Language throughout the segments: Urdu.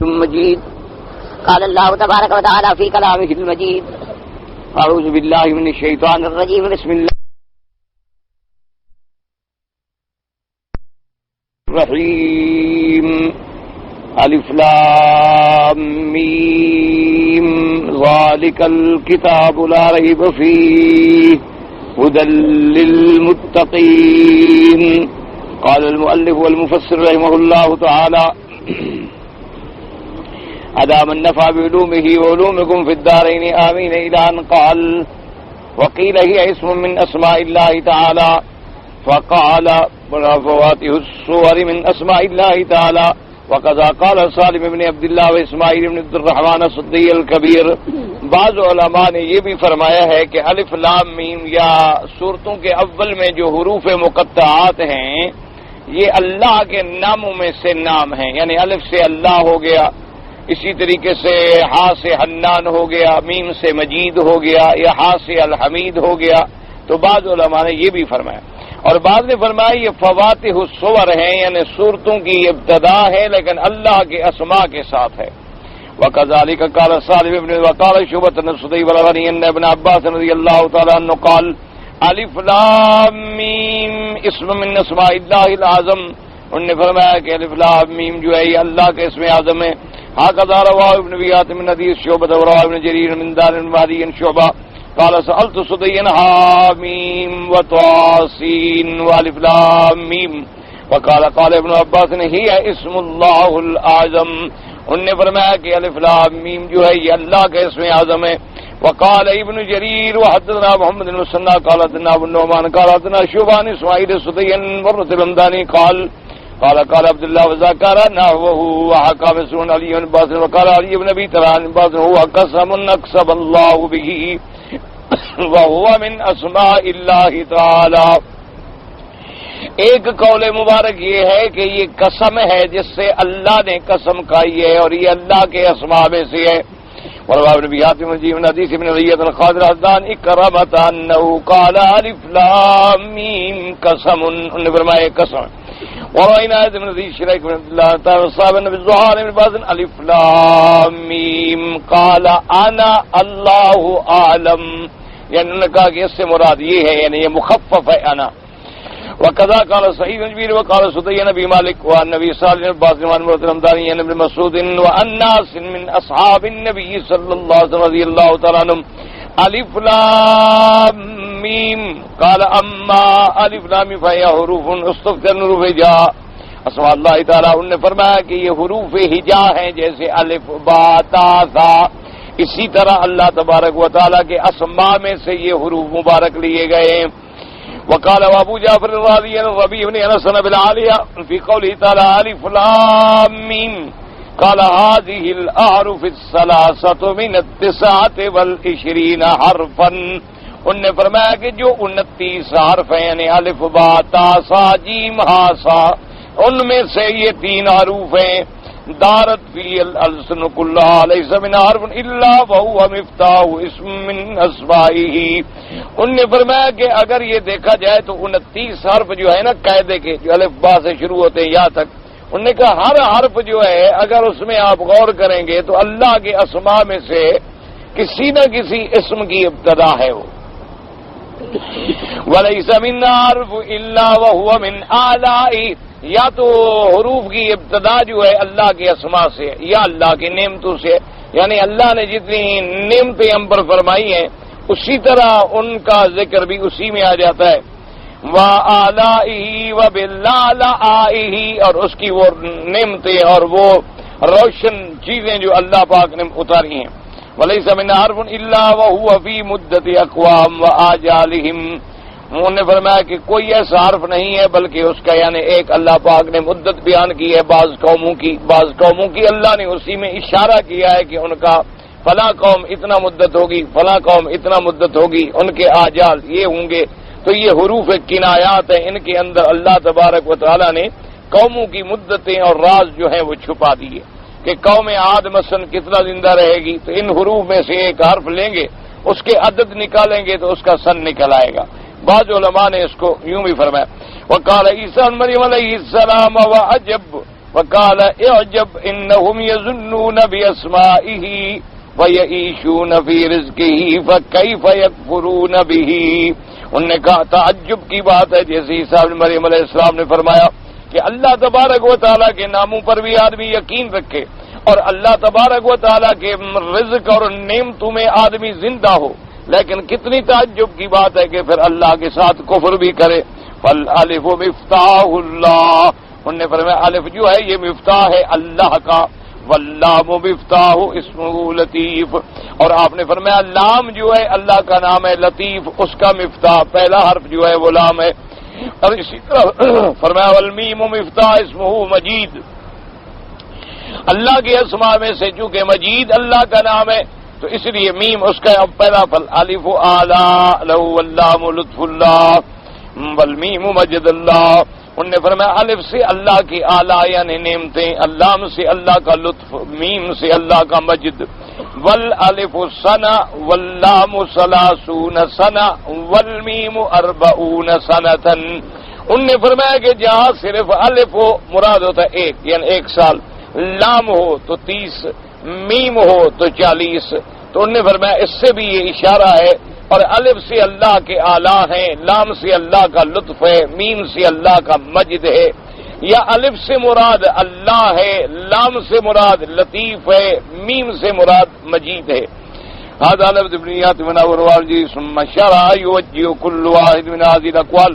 مجيد. قال الله تبارك وتعالى في كلامه المجيد: أعوذ بالله من الشيطان الرجيم. بسم الله الرحيم. ألف لام ميم. ذلك الكتاب لا ريب فيه هدى للمتقين. قال المؤلف والمفسر رحمه الله تعالى: أدام النفع بعلومه وعلومكم في الدارين آمين. إلى أن قال: وقيل هي اسم من أسماء الله تعالى. فقال: فواته الصور من أسماء الله تعالى. وقذا قال سالم بن عبد الله واسماعیل بن عبد الرحمن الصدی الکبیر. بعض علماء نے یہ بھی فرمایا ہے کہ الف لام میم یا سورتوں کے اول میں جو حروف مقطعات ہیں یہ اللہ کے ناموں میں سے نام ہیں، یعنی الف سے اللہ ہو گیا، اسی طریقے سے ہا سے حنان ہو گیا، میم سے مجید ہو گیا، یا ہا سے الحمید ہو گیا. تو بعض علماء نے یہ بھی فرمایا، اور بعض نے فرمایا یہ فواتح الصور ہیں، یعنی صورتوں کی ابتدا ہے لیکن اللہ کے اسماء کے ساتھ ہے. وَكَذَلِكَ قَالَ سَالِمُ بْنُ وَقَالَ شُعْبَةُ الصُّدَيِّ وَالْغَنِيُّ أَنَّ ابْنَ عَبَّاسٍ رضي الله تعالى عنه قال: الف لام میم اسم من اسماء اللہ العظم. انہوں نے فرمایا کہ الف لام میم جو ہے یہ اللہ کے اسم اعظم ہے. هكذا رواه ابن حاتم من حديث شعبة ورواه ابن جرير من دار بن مهدي شعبة قال: سألت صديا حاميم وطاسين والف لام میم. وقال ابن عباس هي اسم اللہ العظم. انہوں نے فرمایا کہ الف لام میم جو ہے یہ اللہ کا اسم اعظم ہے. وقال ابن جرير وحدثنا محمد بن مسنى قال حدثنا ابو النعمان قال حدثنا شعبان اسماعيل صديا مرة الهمداني قال عبد الله وذكر نحوه وحكى مسعود علي بن عباس وقال علي بن ابي طلحه بن عباس هو قسم اقسم الله به وهو من اسماء الله تعالى. ایک قول مبارک یہ ہے کہ یہ قسم ہے جس سے اللہ نے قسم کھائی ہے اور یہ اللہ کے اسماء میں سے ہے. ورواه ابن حاتم من حديث ابن رية الخضر حدثنا إكرمة أنه قال ألف لام ميم قسم. انہوں نے فرمایا قسم. ورأينا من حديث شريك بن عبد الله تعالى صاحب النبي الزهار بن باز ألف لام ميم قال أنا الله أعلم. یعنی انہوں نے کہا کہ اس سے مراد یہ ہے، یعنی یہ مخفف ہے انا. وقذا قال سعید بن جبیر وقال سدی نبی مالک والنبی صلی اللہ علیہ وسلم دانی ابن مسعود والناس من اصحاب النبی صلی اللہ علیہ وسلم رضی اللہ تعالی عنہم الف لام میم. قال اما الف لام فهي حروف استفتر حروف ہجاء اسماء اللہ تعالی. انہوں نے فرمایا کہ یہ حروف ہجاء ہیں جیسے الف با تا ثا، اسی طرح اللہ تبارک و تعالی کے اسماء میں سے یہ حروف مبارک لیے گئے ہیں. وقال ابو جعفر الرازي عن ربيع بن انس بالعاليه في قوله تعالى الف لام ميم قال هذه الاحرف الثلاثه من 29 حرفا. انہوں نے فرمایا کہ جو 29 حرف ہیں یعنی الف با تا سا جیم ہا سا، ان میں سے یہ 3 حروف ہیں. دارت فی الالسن کلها ليس من حرف الا وهو مفتاح اسم من اسمائه. انہوں نے فرمایا کہ اگر یہ دیکھا جائے تو 29 حرف جو ہے نا قاعدے کے جو الف با سے شروع ہوتے ہیں یا تک، انہوں نے کہا ہر حرف جو ہے اگر اس میں آپ غور کریں گے تو اللہ کے اسماء میں سے کسی نہ کسی اسم کی ابتدا ہے. وہ وَلَيْسَ مِنْ حَرْفٍ إِلَّا وَهُوَ مِنْ آلَائِهِ. یا تو حروف کی ابتدا جو ہے اللہ کے اسماء سے یا اللہ کی نعمتوں سے، یعنی اللہ نے جتنی نعمتیں ہم پر فرمائی ہیں اسی طرح ان کا ذکر بھی اسی میں آ جاتا ہے. وَآلَائِهِ وَبِالْآلَائِهِ، اور اس کی وہ نعمتیں اور وہ روشن چیزیں جو اللہ پاک نے اتاری ہیں. وَلَيْسَ مِنْ حَرْفٍ إِلَّا وَهُوَ فِي مُدَّةِ أَقْوَامٍ وَآجَالِهِمْ. انہوں نے فرمایا کہ کوئی ایسا حرف نہیں ہے بلکہ اس کا یعنی ایک اللہ پاک نے مدت بیان کی ہے بعض قوموں کی اللہ نے اسی میں اشارہ کیا ہے کہ ان کا فلاں قوم اتنا مدت ہوگی، فلاں قوم اتنا مدت ہوگی، ان کے آجال یہ ہوں گے. تو یہ حروف کنایات ہیں، ان کے اندر اللہ تبارک و تعالی نے قوموں کی مدتیں اور راز جو ہیں وہ چھپا دیے کہ قوم عاد مثلا کتنا زندہ رہے گی، تو ان حروف میں سے ایک حرف لیں گے، اس کے عدد نکالیں گے تو اس کا سن نکل آئے گا. بعض علماء نے اس کو یوں بھی فرمایا. وقال عیسیٰ مریم علیہ السلام وعجب وقال اعجب انهم يظنون باسمائه ويعيشون في رزقه فكيف يكفرون به. انہوں نے کہا تعجب کی بات ہے، جیسے عیسیٰ ابن مریم علیہ السلام نے فرمایا کہ اللہ تبارک و تعالیٰ کے ناموں پر بھی آدمی یقین رکھے اور اللہ تبارک و تعالیٰ کے رزق اور نعمتوں میں آدمی زندہ ہو، لیکن کتنی تعجب کی بات ہے کہ پھر اللہ کے ساتھ کفر بھی کرے. فالالف مفتاح اللہ، انہوں نے فرمایا الف جو ہے یہ مفتاح ہے اللہ کا، واللام مفتاح اسمہ لطیف، اور آپ نے فرمایا لام جو ہے اللہ کا نام ہے لطیف، اس کا مفتاح پہلا حرف جو ہے وہ لام ہے. اور اسی طرح فرمایا والمیم مفتاح اسمہ مجید، اللہ کے اسماء میں سے چونکہ مجید اللہ کا نام ہے تو اس لیے میم اس کا پہلا فالالف اعلی لہ واللام لطف اللہ والمیم مجد اللہ. انہوں نے فرمایا الف سے اللہ کی اعلیٰ یعنی نعمتیں، اللام سے اللہ کا لطف، میم سے اللہ کا مجد. والالف سنہ واللام ثلاثون سنہ والمیم 40 سنۃ. انہوں نے فرمایا کہ جہاں صرف الف ہو مراد ہوتا ہے ایک یعنی 1 سال، لام ہو تو 30، میم ہو تو 40. تو انہوں نے فرمایا اس سے بھی یہ اشارہ ہے، اور الف سے اللہ کے اعلیٰ ہیں، لام سے اللہ کا لطف ہے، میم سے اللہ کا مجد ہے، یا الف سے مراد اللہ ہے، لام سے مراد لطیف ہے، میم سے مراد مجید ہے. هذا لفظ ابنیات منور والجی ثم شرع يوجه كل واحد من هذه الاقوال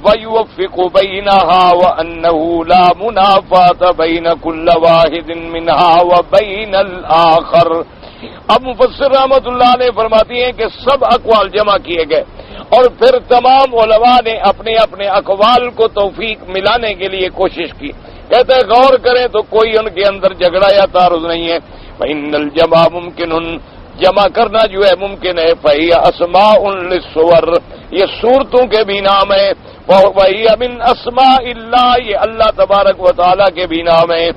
ويوفق بينها وانه لا منافاة بين كل واحد منها وبين الاخر. اب مفسر رحمت اللہ علیہ فرماتی ہیں کہ سب اقوال جمع کیے گئے اور پھر تمام علماء نے اپنے اپنے اقوال کو توفیق ملانے کے لیے کوشش کی. کہتے ہیں غور کریں تو کوئی ان کے اندر جھگڑا یا تعارض نہیں ہے. فإن الجمع ممکن، جمع کرنا جو ہے ممکن ہے. فہی اسماء للصور، یہ صورتوں کے بھی نام ہے. وہی من اسماء اللہ، یہ اللہ تبارک و تعالیٰ کے بھی نام ہے.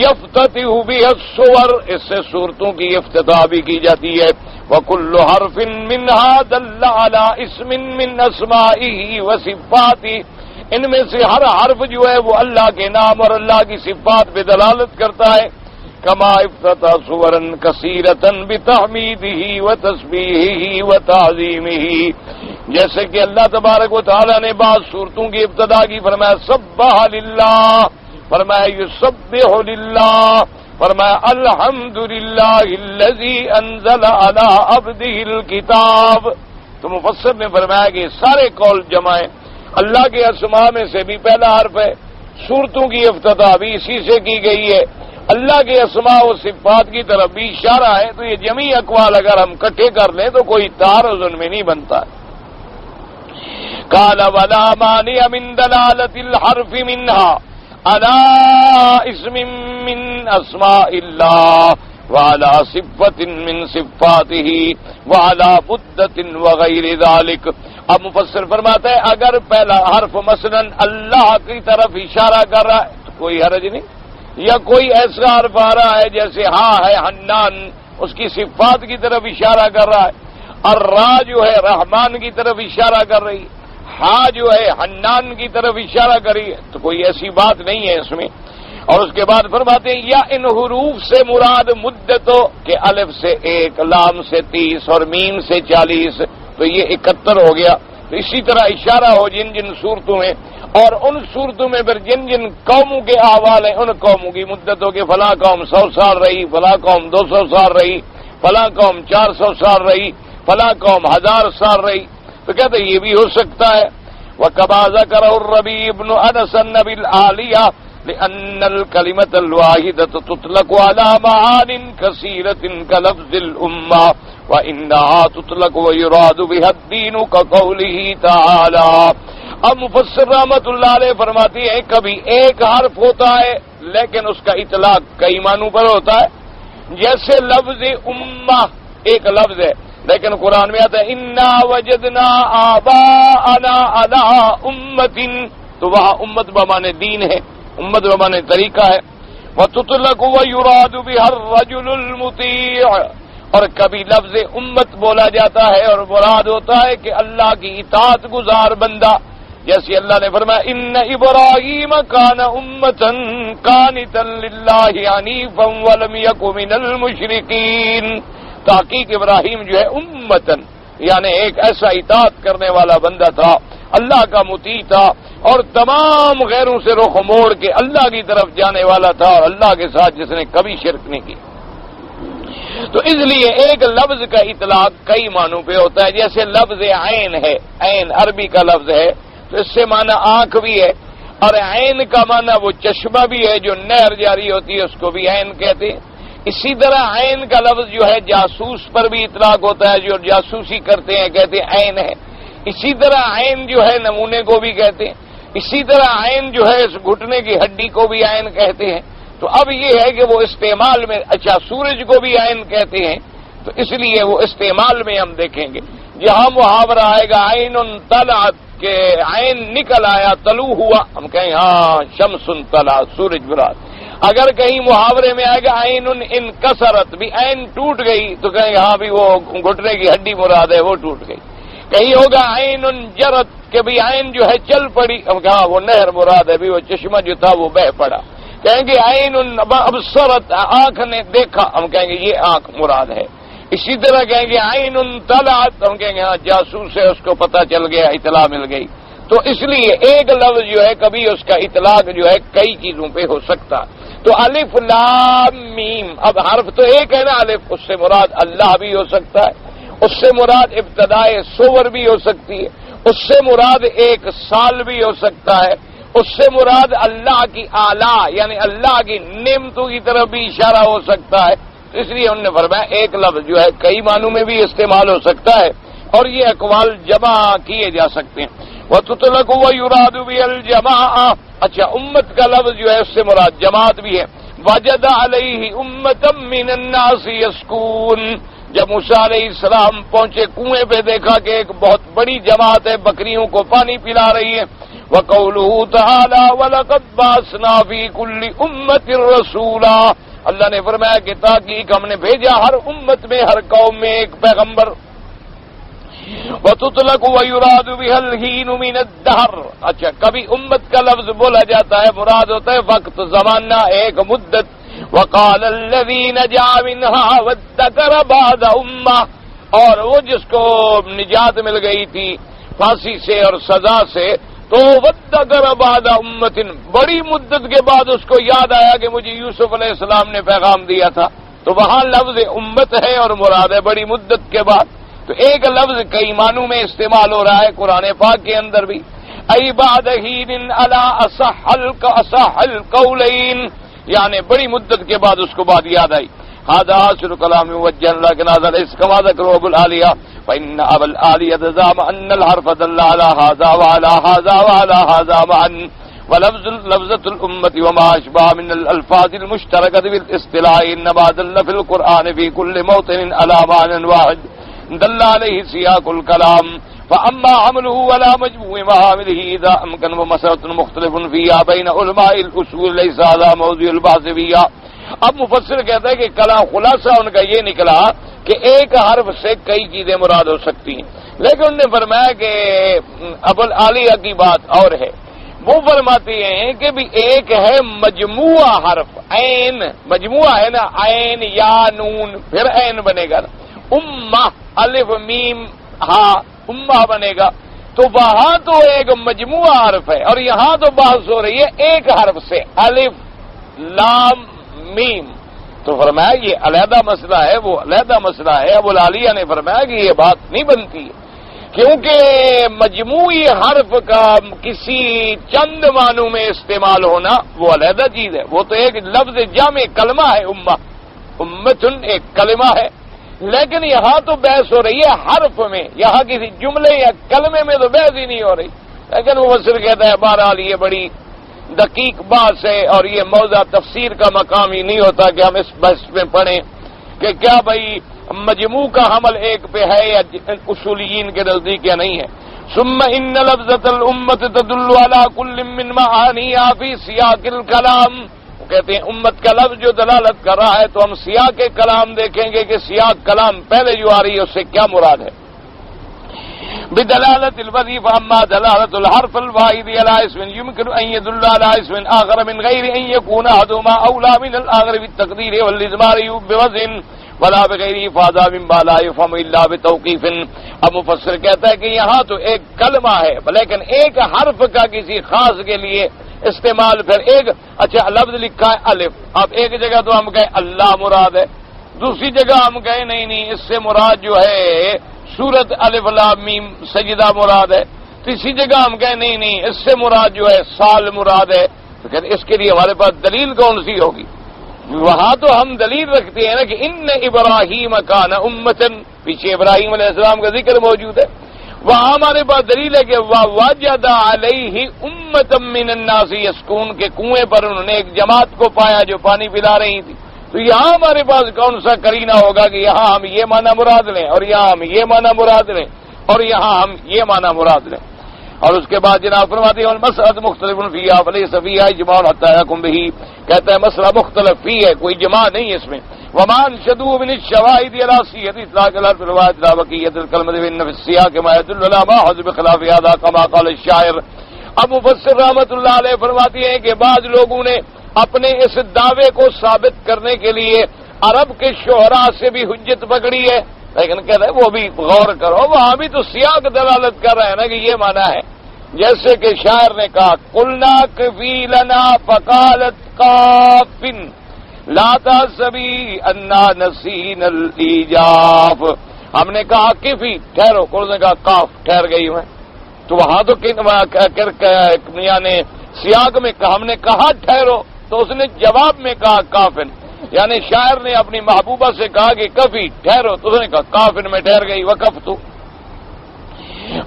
یفتتح بها الصور، اس سے صورتوں کی افتتاح بھی کی جاتی ہے. وکل حرف منها دل على اسم من اسمائه وصفاته، ان میں سے ہر حرف جو ہے وہ اللہ کے نام اور اللہ کی صفات پہ دلالت کرتا ہے. کما افتتح صورا کثیرۃ بتحمیدہ وتسبیحہ وتعظیمہ، جیسے کہ اللہ تبارک و تعالی نے بعض صورتوں کی ابتدا کی، فرمایا سبح للہ، فرمایا یسبح للہ، فرمایا الحمدللہ الذی انزل علی عبدہ الکتاب. تو مفسر نے فرمایا کہ سارے قول جمع ہیں. اللہ کے اسماء میں سے بھی پہلا حرف ہے، صورتوں کی افتتاح بھی اسی سے کی گئی ہے، اللہ کے اسماء و صفات کی طرف بھی اشارہ ہے. تو یہ جمعی اقوال اگر ہم اکٹھے کر لیں تو کوئی تعارض ان میں نہیں بنتا. قال ولا مانع من دلالة الحرف منها على اسم من اسماء الله وعلى صفة من صفاته وعلى مدة وغير ذلك. اب مفسر فرماتا ہے اگر پہلا حرف مثلا اللہ کی طرف اشارہ کر رہا ہے تو کوئی حرج نہیں، یا کوئی ایسا حرف آ رہا ہے جیسے ہاں ہے حنان، اس کی صفات کی طرف اشارہ کر رہا ہے، اور را جو ہے رحمان کی طرف اشارہ کر رہی، ہاں جو ہے حنان کی طرف اشارہ کری، تو کوئی ایسی بات نہیں ہے اس میں. اور اس کے بعد فرماتے ہیں یا ان حروف سے مراد مدتوں کہ الف سے 1، لام سے 30 اور میم سے 40، تو یہ 71 ہو گیا. تو اسی طرح اشارہ ہو جن جن صورتوں میں، اور ان صورتوں میں پھر جن جن قوموں کے احوال ہیں ان قوموں کی مدتوں کے، فلاں قوم 100 سال رہی، فلاں قوم 200 سال رہی، فلاں قوم 400 سال رہی، فلاں قوم 1000 سال رہی. تو کہتے ہیں یہ بھی ہو سکتا ہے. وَكَمَا ذَكَرَهُ الرَّبِيعُ بْنُ أَنَسٍ بِالْعَالِيَةِ لِأَنَّ الْكَلِمَةَ الْوَاحِدَةَ تُطْلَقُ عَلَى مَعَانٍ كَثِيرَةٍ كَلَفْظِ الْأُمَّةِ وَإِنَّهَا تُطْلَقُ وَيُرَادُ بِهَا الدِّينُ كَقَوْلِهِ تَعَالَى. اب مفسر رحمت اللہ علیہ فرماتی ہیں کبھی ایک حرف ہوتا ہے لیکن اس کا اطلاق کئی معنوں پر ہوتا ہے. جیسے لفظ امہ ایک لفظ ہے لیکن قرآن میں آتا ہے انا وجدنا آباءنا علی امۃ، تو وہاں امت بمانے دین ہے، امت بمانے طریقہ ہے. وتطلق ویراد بها الرجل المطیع، اور کبھی لفظ امت بولا جاتا ہے اور مراد ہوتا ہے کہ اللہ کی اطاعت گزار بندہ. جیسے اللہ نے فرمایا ان ابراہیم کان امۃ قانتا للہ حنیفا ولم یک من المشرکین، تحقیق ابراہیم جو ہے امتن یعنی ایک ایسا اطاعت کرنے والا بندہ تھا، اللہ کا مطیع تھا، اور تمام غیروں سے رخ موڑ کے اللہ کی طرف جانے والا تھا، اور اللہ کے ساتھ جس نے کبھی شرک نہیں کی۔ تو اس لیے ایک لفظ کا اطلاق کئی معنوں پہ ہوتا ہے، جیسے لفظ عین ہے، عین عربی کا لفظ ہے تو اس سے معنی آنکھ بھی ہے، اور عین کا معنی وہ چشمہ بھی ہے جو نہر جاری ہوتی ہے، اس کو بھی عین کہتے ہیں۔ اسی طرح عین کا لفظ جو ہے جاسوس پر بھی اطلاق ہوتا ہے، جو جاسوسی کرتے ہیں کہتے ہیں عین ہے۔ اسی طرح عین جو ہے نمونے کو بھی کہتے ہیں، اسی طرح عین جو ہے اس گھٹنے کی ہڈی کو بھی عین کہتے ہیں۔ تو اب یہ ہے کہ وہ استعمال میں، اچھا سورج کو بھی عین کہتے ہیں، تو اس لیے وہ استعمال میں ہم دیکھیں گے جہاں محاورہ آئے گا عین طلعت کہ عین نکل آیا، طلوع ہوا، ہم کہیں ہاں شمس طلعت سورج برات۔ اگر کہیں محاورے میں آئے گا عین انکسرت بھی عین ٹوٹ گئی تو کہیں ہاں بھی وہ گھٹنے کی ہڈی مراد ہے وہ ٹوٹ گئی۔ کہیں ہوگا عین جرت کہ بھی عین جو ہے چل پڑی، ہم کہاں وہ نہر مراد ہے بھی وہ چشمہ جو تھا وہ بہہ پڑا۔ کہیں گے عین ابصرت آنکھ نے دیکھا، ہم کہیں گے یہ آنکھ مراد ہے۔ اسی طرح کہیں گے عین طلعت، ہم کہیں گے ہاں جاسوس ہے اس کو پتہ چل گیا، اطلاع مل گئی۔ تو اس لیے ایک لفظ جو ہے کبھی اس کا اطلاق جو ہے کئی چیزوں پہ ہو سکتا۔ تو الف لام میم، اب حرف تو ایک ہے نا الف، اس سے مراد اللہ بھی ہو سکتا ہے، اس سے مراد ابتدائے صور بھی ہو سکتی ہے، اس سے مراد ایک سال بھی ہو سکتا ہے، اس سے مراد اللہ کی اعلیٰ یعنی اللہ کی نعمتوں کی طرف بھی اشارہ ہو سکتا ہے۔ اس لیے انہوں نے فرمایا ایک لفظ جو ہے کئی معنوں میں بھی استعمال ہو سکتا ہے، اور یہ اقوال جمع کیے جا سکتے ہیں۔ وَتُطْلَقُ وَيُرَادُ بِهَا الْجَمَاعَةُ، اچھا امت کا لفظ جو ہے اس سے مراد جماعت بھی ہے۔ وَجَدَ عَلَيْهِ أُمَّةً مِّنَ النَّاسِ يَسْقُونَ، جب موسیٰ علیہ السلام پہنچے کنویں پہ دیکھا کہ ایک بہت بڑی جماعت ہے بکریوں کو پانی پلا رہی ہے۔ وَقَوْلُهُ تَعَالَى وَلَقَدْ بَعَثْنَا فِي كُلِّ أُمَّةٍ رَسُولًا، اللہ نے فرمایا کہ تحقیق ہم نے بھیجا ہر امت میں ہر قوم میں ایک پیغمبر۔ وَتُطْلَقُ وَيُرَادُ بِهَا الْحِينُ مِنَ الدَّهْرِ، اچھا کبھی امت کا لفظ بولا جاتا ہے مراد ہوتا ہے وقت، زمانہ، ایک مدت۔ وَقَالَ الَّذِي نَجَا مِنْهَا وَادَّكَرَ بَعْدَ أُمَّةٍ، اور وہ جس کو نجات مل گئی تھی پھانسی سے اور سزا سے، تو وَادَّكَرَ بَعْدَ أُمَّةٍ، بڑی مدت کے بعد اس کو یاد آیا کہ مجھے یوسف علیہ السلام نے پیغام دیا تھا، تو وہاں لفظ امت ہے اور مراد ہے بڑی مدت کے بعد۔ تو ایک لفظ کئی معنوں میں استعمال ہو رہا ہے قرآن پاک کے اندر بھی۔ ای بعد حین علی اصح القولین، یعنی بڑی مدت کے بعد اس کو بات یاد آئی۔ هذا آخر كلام موجه لكن هذا ليس كما ذكر ابو العالیہ، فإن ابا العالیہ زعم ان الحرف دل على هذا وعلى هذا وعلى هذا معا، ولفظة الأمة وما أشبه من الألفاظ المشتركة بالاصطلاح إنما دل في القرآن في كل موطن على معنى واحد دل عليه سياق الكلام، فأما عمله ولا مجموع محامله إذا أمكن ومسألة مختلف فيها بين علماء الأصول ليس هذا موضوع البحث فيها۔ اب مفسر کہتا ہے کہ کلام خلاصہ ان کا یہ نکلا کہ ایک حرف سے کئی چیزیں مراد ہو سکتی ہیں، لیکن انہوں نے فرمایا کہ ابو العالیہ کی بات اور ہے، وہ فرماتے ہیں کہ بھی ایک ہے مجموعہ حرف عین، مجموعہ ہے نا عین یا نون پھر عین بنے گا نا، امہ الف میم ہا امہ بنے گا، تو وہاں تو ایک مجموعہ حرف ہے اور یہاں تو بحث ہو رہی ہے ایک حرف سے الف لام میم۔ تو فرمایا یہ علیحدہ مسئلہ ہے، وہ علیحدہ مسئلہ ہے۔ ابو العالیہ نے فرمایا کہ یہ بات نہیں بنتی ہے، کیونکہ مجموعی حرف کا کسی چند معنوں میں استعمال ہونا وہ علیحدہ چیز ہے، وہ تو ایک لفظ جامع کلمہ ہے، امہ امتن ایک کلمہ ہے، لیکن یہاں تو بحث ہو رہی ہے حرف میں، یہاں کسی جملے یا کلمے میں تو بحث ہی نہیں ہو رہی۔ لیکن وہ مفسر کہتا ہے بہرحال یہ بڑی دقیق بات ہے اور یہ موضع تفسیر کا مقام ہی نہیں ہوتا کہ ہم اس بحث میں پڑھیں کہ کیا بھائی مجموع کا حمل ایک پہ ہے یا اصولیین کے نزدیک یا نہیں ہے۔ ثم ان لفظة الامة تدل على كل من معانيها في سياق الكلام، وہ کہتے ہیں امت کا لفظ جو دلالت کر رہا ہے تو ہم سیاق کلام دیکھیں گے کہ سیاق کلام پہلے جو آ رہی ہے اس سے کیا مراد ہے۔ بدلالة الوظيفة. أما دلالة الحرف الواحد على اسم يمكن أن يدل على اسم آخر من غير أن يكون أحدهما أولى من الآخر بالتقدير والإضمار بوزن ولا بغیر فاضا مما لا يفهم الا بتوقيف. اب مفسر کہتا ہے کہ یہاں تو ایک کلمہ ہے لیکن ایک حرف کا کسی خاص کے لیے استعمال، پھر ایک اچھا لفظ لکھا ہے الف، اب ایک جگہ تو ہم کہیں اللہ مراد ہے، دوسری جگہ ہم کہیں نہیں اس سے مراد جو ہے سورت الف لام میم سجدہ مراد ہے، تیسری جگہ ہم کہیں نہیں اس سے مراد جو ہے سال مراد ہے، تو کہتے اس کے لیے ہمارے پاس دلیل کون سی ہوگی؟ وہاں تو ہم دلیل رکھتے ہیں نا کہ ان ابراہیم کان امتن، پیچھے ابراہیم علیہ السلام کا ذکر موجود ہے، وہاں ہمارے پاس دلیل ہے کہ وَوَجَدَ عَلَيْهِ أُمَّةً مِّنَ النَّاسِ يَسْقُونَ کے کنویں پر انہوں نے ایک جماعت کو پایا جو پانی پلا رہی تھی. تو یہاں ہمارے پاس کون سا قرینہ ہوگا کہ یہاں ہم یہ معنی مراد لیں اور یہاں ہم یہ معنی مراد لیں اور یہاں ہم یہ معنی مراد لیں؟ اور اس کے بعد جناب فرماتے ہیں المسألۃ مختلف فیہا فلیس فیہا اجماع حتی یحکم بہ، کہتا ہے مسئلہ مختلف فی ہے، کوئی جماع نہیں ہے اس میں. ومان شدو من الشواہد علی صیغۃ اطلاق الحرف الواحد لا بقیۃ الکلمۃ فإن فی السیاق ما يدل على ما حذف بخلاف هذا كما قال الشاعر. اب مفسر رحمۃ اللہ علیہ فرماتے ہیں کہ بعض لوگوں نے اپنے اس دعوے کو ثابت کرنے کے لیے عرب کے شعراء سے بھی حجت پکڑی ہے، لیکن کہہ رہے وہ بھی غور کرو وہاں بھی تو سیاق دلالت کر رہے ہیں نا کہ یہ معنی ہے. جیسے کہ شاعر نے کہا قلنا کفی لنا فقالت قافن لا تحسبی انا نسینا الیجاف. ہم نے کہا کفی ٹھہرو، قرآن نے کہا قاف ٹھہر گئی میں، تو وہاں تو یعنی سیاق میں ہم نے کہا ٹھہرو تو اس نے جواب میں کہا کافن، یعنی شاعر نے اپنی محبوبہ سے کہا کہ کفی ٹھہرو تو اس نے کہا کافن میں ٹھہر گئی. وقفت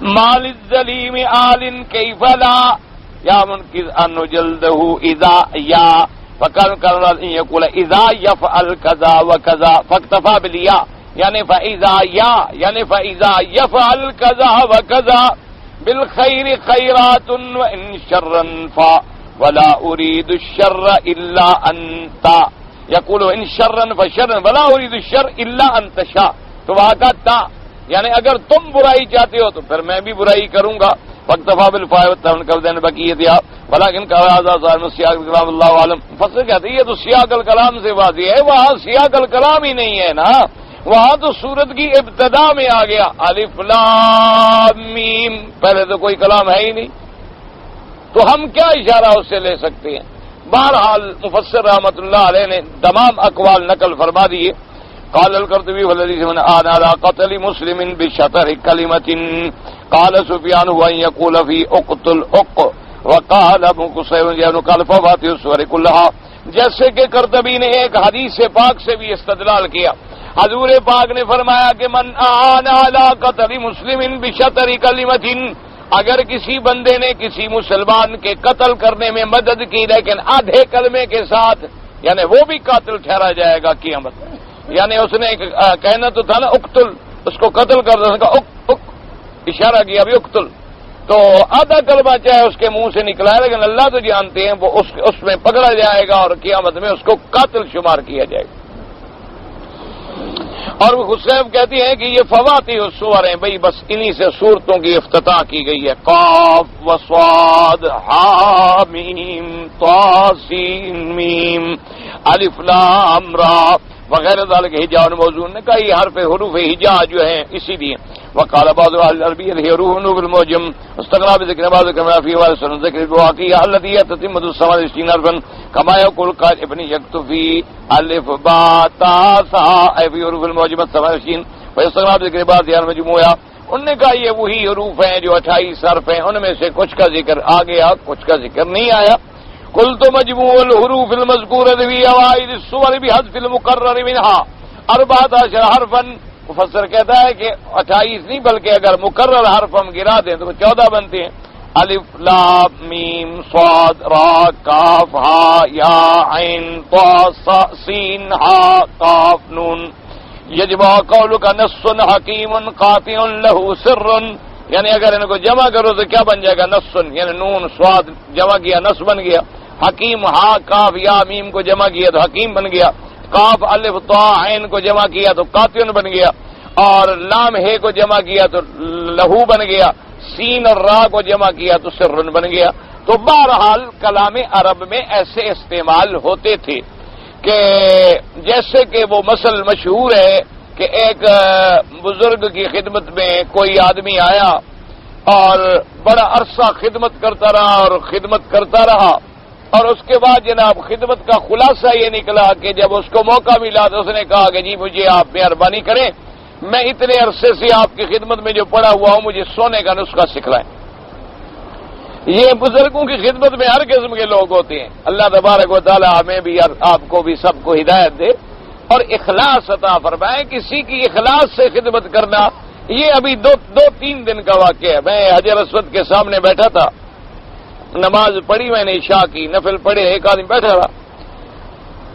مال الظلیم آل کیف لا یا منکر ان جلدہ اذا یا فکر ان یقول اذا یفعل کذا وکذا فاکتفا بالیا یعنی فاذا یا یعنی فاذا یفعل کذا وکذا بالخیر خیرات وان شرا فا ولا اريد الشر الا انت یقول ان شرا فشرا ولا اريد الشر الا انت شاء. تو وہاں کا تا یعنی اگر تم برائی چاہتے ہو تو پھر میں بھی برائی کروں گا. فاکتفا بالفاء والتمن قبضن بقیت یا ولكن هذا ظاہر سیاق کلام اللہ عالم. فصل کہتے ہیں یہ تو سیاق الکلام سے واضح ہے، وہاں سیاق الکلام ہی نہیں ہے نا، وہاں تو سورت کی ابتدا میں آ گیا الف لام میم، پہلے تو کوئی کلام ہے ہی نہیں، تو ہم کیا اشارہ اس سے لے سکتے ہیں؟ بہرحال مفسر رحمۃ اللہ علیہ نے تمام اقوال نقل فرما دیے. قال القرطبي والذي من آن على قتل مسلم بشطر كلمة قال سفيان هو أن يقول في اقتل وقال ابو قصير يعني قال فواتح السور كلها. جیسے کہ قرطبی نے ایک حدیث پاک سے بھی استدلال کیا، حضور پاک نے فرمایا کہ من آن على قتل مسلم بشطر كلمة، اگر کسی بندے نے کسی مسلمان کے قتل کرنے میں مدد کی لیکن آدھے کلمے کے ساتھ، یعنی وہ بھی قاتل ٹھہرا جائے گا قیامت میں. یعنی اس نے کہنا تو تھا نا اقتل، اس کو قتل کر دیا، اک اشارہ کیا ابھی اقتل، تو آدھا کلمہ چاہے اس کے منہ سے نکلا ہے لیکن اللہ تو جانتے ہیں وہ اس میں پکڑا جائے گا اور قیامت میں اس کو قاتل شمار کیا جائے گا. اور وہ خصیب کہتی ہیں کہ یہ فواتح السور ہیں، بھئی بس انہی سے صورتوں کی افتتاح کی گئی ہے. قاف و صاد ہا میم طا سین میم الف لام را وغیرہ ذالک ہجا موضوع نے کہا یہ حرف حروف ہجا جو ہیں اسی لیے. وقال بعض اهل العربیہ الحروف نوب المعجم استغرا بذکر بعض كما في واسن ذکر الواقعہ التي تتم السماء حرفا كما يقول قال ابن يكتفي الف با تا سا في حروف المعجم 27 واستغرا بذکر بعض مجموعہ. انہوں نے کہا یہ وہی حروف ہیں جو 28 حرف ہیں، ان میں سے کچھ کا ذکر آ گیا کچھ کا ذکر نہیں آیا. قلت مجموع الحروف المذکورہ فی اوائل السور بحذف المقرر منها 14 حرفا. مفسر کہتا ہے کہ 28 نہیں بلکہ اگر مقرر حرف ہم گرا دیں تو 14 بنتے ہیں. الف لام میم صاد را کاف ہا یا عین طا سین ہا قاف نون. یجب قولک نص حکیم قاطع له سر، یعنی اگر ان کو جمع کرو تو کیا بن جائے گا؟ نص، یعنی نون سواد جمع کیا نص بن گیا. حکیم ہا کاف یا میم کو جمع کیا تو حکیم بن گیا. قاف الف طا عین کو جمع کیا تو قاطع بن گیا. اور لام ہے کو جمع کیا تو لہو بن گیا، سین اور را کو جمع کیا تو سرن بن گیا۔ تو بہرحال کلام عرب میں ایسے استعمال ہوتے تھے کہ جیسے کہ وہ مثل مشہور ہے کہ ایک بزرگ کی خدمت میں کوئی آدمی آیا اور بڑا عرصہ خدمت کرتا رہا اور خدمت کرتا رہا، اور اس کے بعد جناب خدمت کا خلاصہ یہ نکلا کہ جب اس کو موقع ملا تو اس نے کہا کہ جی مجھے آپ مہربانی کریں، میں اتنے عرصے سے آپ کی خدمت میں جو پڑا ہوا ہوں مجھے سونے کا نسخہ سکھلائیں۔ یہ بزرگوں کی خدمت میں ہر قسم کے لوگ ہوتے ہیں۔ اللہ تبارک و تعالی ہمیں بھی اور آپ کو بھی سب کو ہدایت دے اور اخلاص عطا فرمائے۔ کسی کی اخلاص سے خدمت کرنا یہ ابھی دو تین دن کا واقعہ ہے۔ میں حجر اسود کے سامنے بیٹھا تھا، نماز پڑھی میں نے عشاء کی، نفل پڑھے، ایک آدمی بیٹھا رہا۔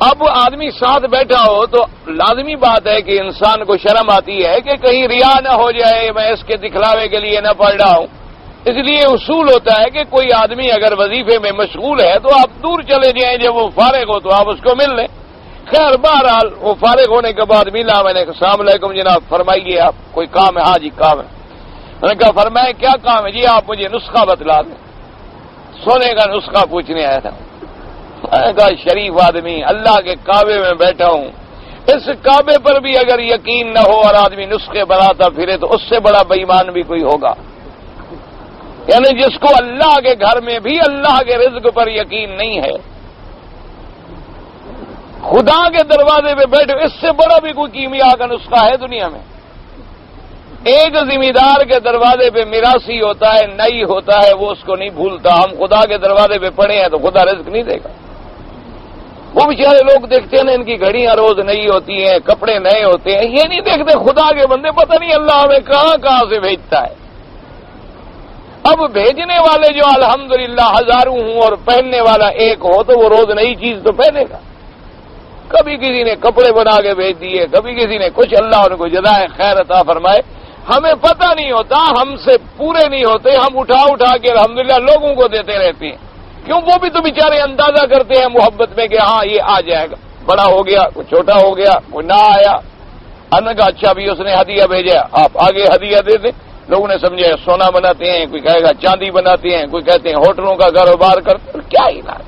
اب آدمی ساتھ بیٹھا ہو تو لازمی بات ہے کہ انسان کو شرم آتی ہے کہ کہیں ریا نہ ہو جائے، میں اس کے دکھلاوے کے لیے نہ پڑھ رہا ہوں۔ اس لیے اصول ہوتا ہے کہ کوئی آدمی اگر وظیفے میں مشغول ہے تو آپ دور چلے جائیں، جب وہ فارغ ہو تو آپ اس کو مل لیں۔ خیر بہرحال وہ فارغ ہونے کے بعد ملا، میں نے کہا السلام علیکم جناب، فرمائیے آپ کوئی کام ہے؟ ہاں جی کام ہے۔ میں نے کہا فرمائے کیا کام ہے؟ جی آپ مجھے نسخہ بتلا دیں، سونے کا نسخہ پوچھنے آیا تھا۔ میں نے کہا شریف آدمی، اللہ کے کعبے میں بیٹھا ہوں، اس کعبے پر بھی اگر یقین نہ ہو اور آدمی نسخے بناتا پھرے تو اس سے بڑا بے ایمان بھی کوئی ہوگا؟ یعنی جس کو اللہ کے گھر میں بھی اللہ کے رزق پر یقین نہیں ہے، خدا کے دروازے پہ بیٹھے، اس سے بڑا بھی کوئی کیمیا کا نسخہ ہے دنیا میں؟ ایک ذمہ دار کے دروازے پہ میراثی ہوتا ہے، نئی ہوتا ہے، وہ اس کو نہیں بھولتا۔ ہم خدا کے دروازے پہ پڑے ہیں تو خدا رزق نہیں دے گا؟ وہ بیچارے لوگ دیکھتے ہیں نا، ان کی گھڑیاں روز نئی ہوتی ہیں، کپڑے نئے ہوتے ہیں، یہ نہیں دیکھتے خدا کے بندے پتہ نہیں اللہ ہمیں کہاں کہاں سے بھیجتا ہے۔ اب بھیجنے والے جو الحمدللہ ہزاروں ہوں اور پہننے والا ایک ہو تو وہ روز نئی چیز تو پہنے گا۔ کبھی کسی نے کپڑے بنا کے بھیج دیے، کبھی کسی نے کچھ، اللہ ان کو جزائے خیر عطا فرمائے۔ ہمیں پتہ نہیں ہوتا، ہم سے پورے نہیں ہوتے، ہم اٹھا کے الحمدللہ لوگوں کو دیتے رہتے ہیں۔ کیوں؟ وہ بھی تو بیچارے اندازہ کرتے ہیں محبت میں کہ ہاں یہ آ جائے گا، بڑا ہو گیا، کوئی چھوٹا ہو گیا، کوئی نہ آیا، ان کا اچھا بھی اس نے ہدیہ بھیجا، آپ آگے ہدیہ دے دیں۔ لوگوں نے سمجھا سونا بناتے ہیں، کوئی کہے گا چاندی بناتے ہیں، کوئی کہتے ہیں ہوٹلوں کا کاروبار کرتے ہیں۔ کیا علاج؟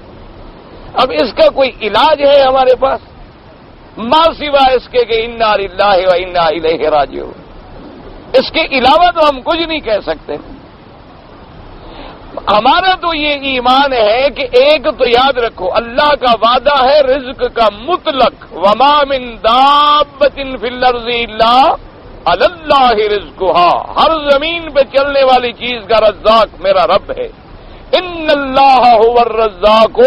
اب اس کا کوئی علاج ہے ہمارے پاس؟ ما سوا اس کے کہ انا للہ و انا الیہ راجعون، اس کے علاوہ تو ہم کچھ نہیں کہہ سکتے۔ ہمارا تو یہ ایمان ہے کہ ایک تو یاد رکھو اللہ کا وعدہ ہے رزق کا مطلق، وما من دابۃ فی الارض الا علی اللہ رزقها، ہر زمین پہ چلنے والی چیز کا رزاق میرا رب ہے۔ ان اللہ هو الرزاق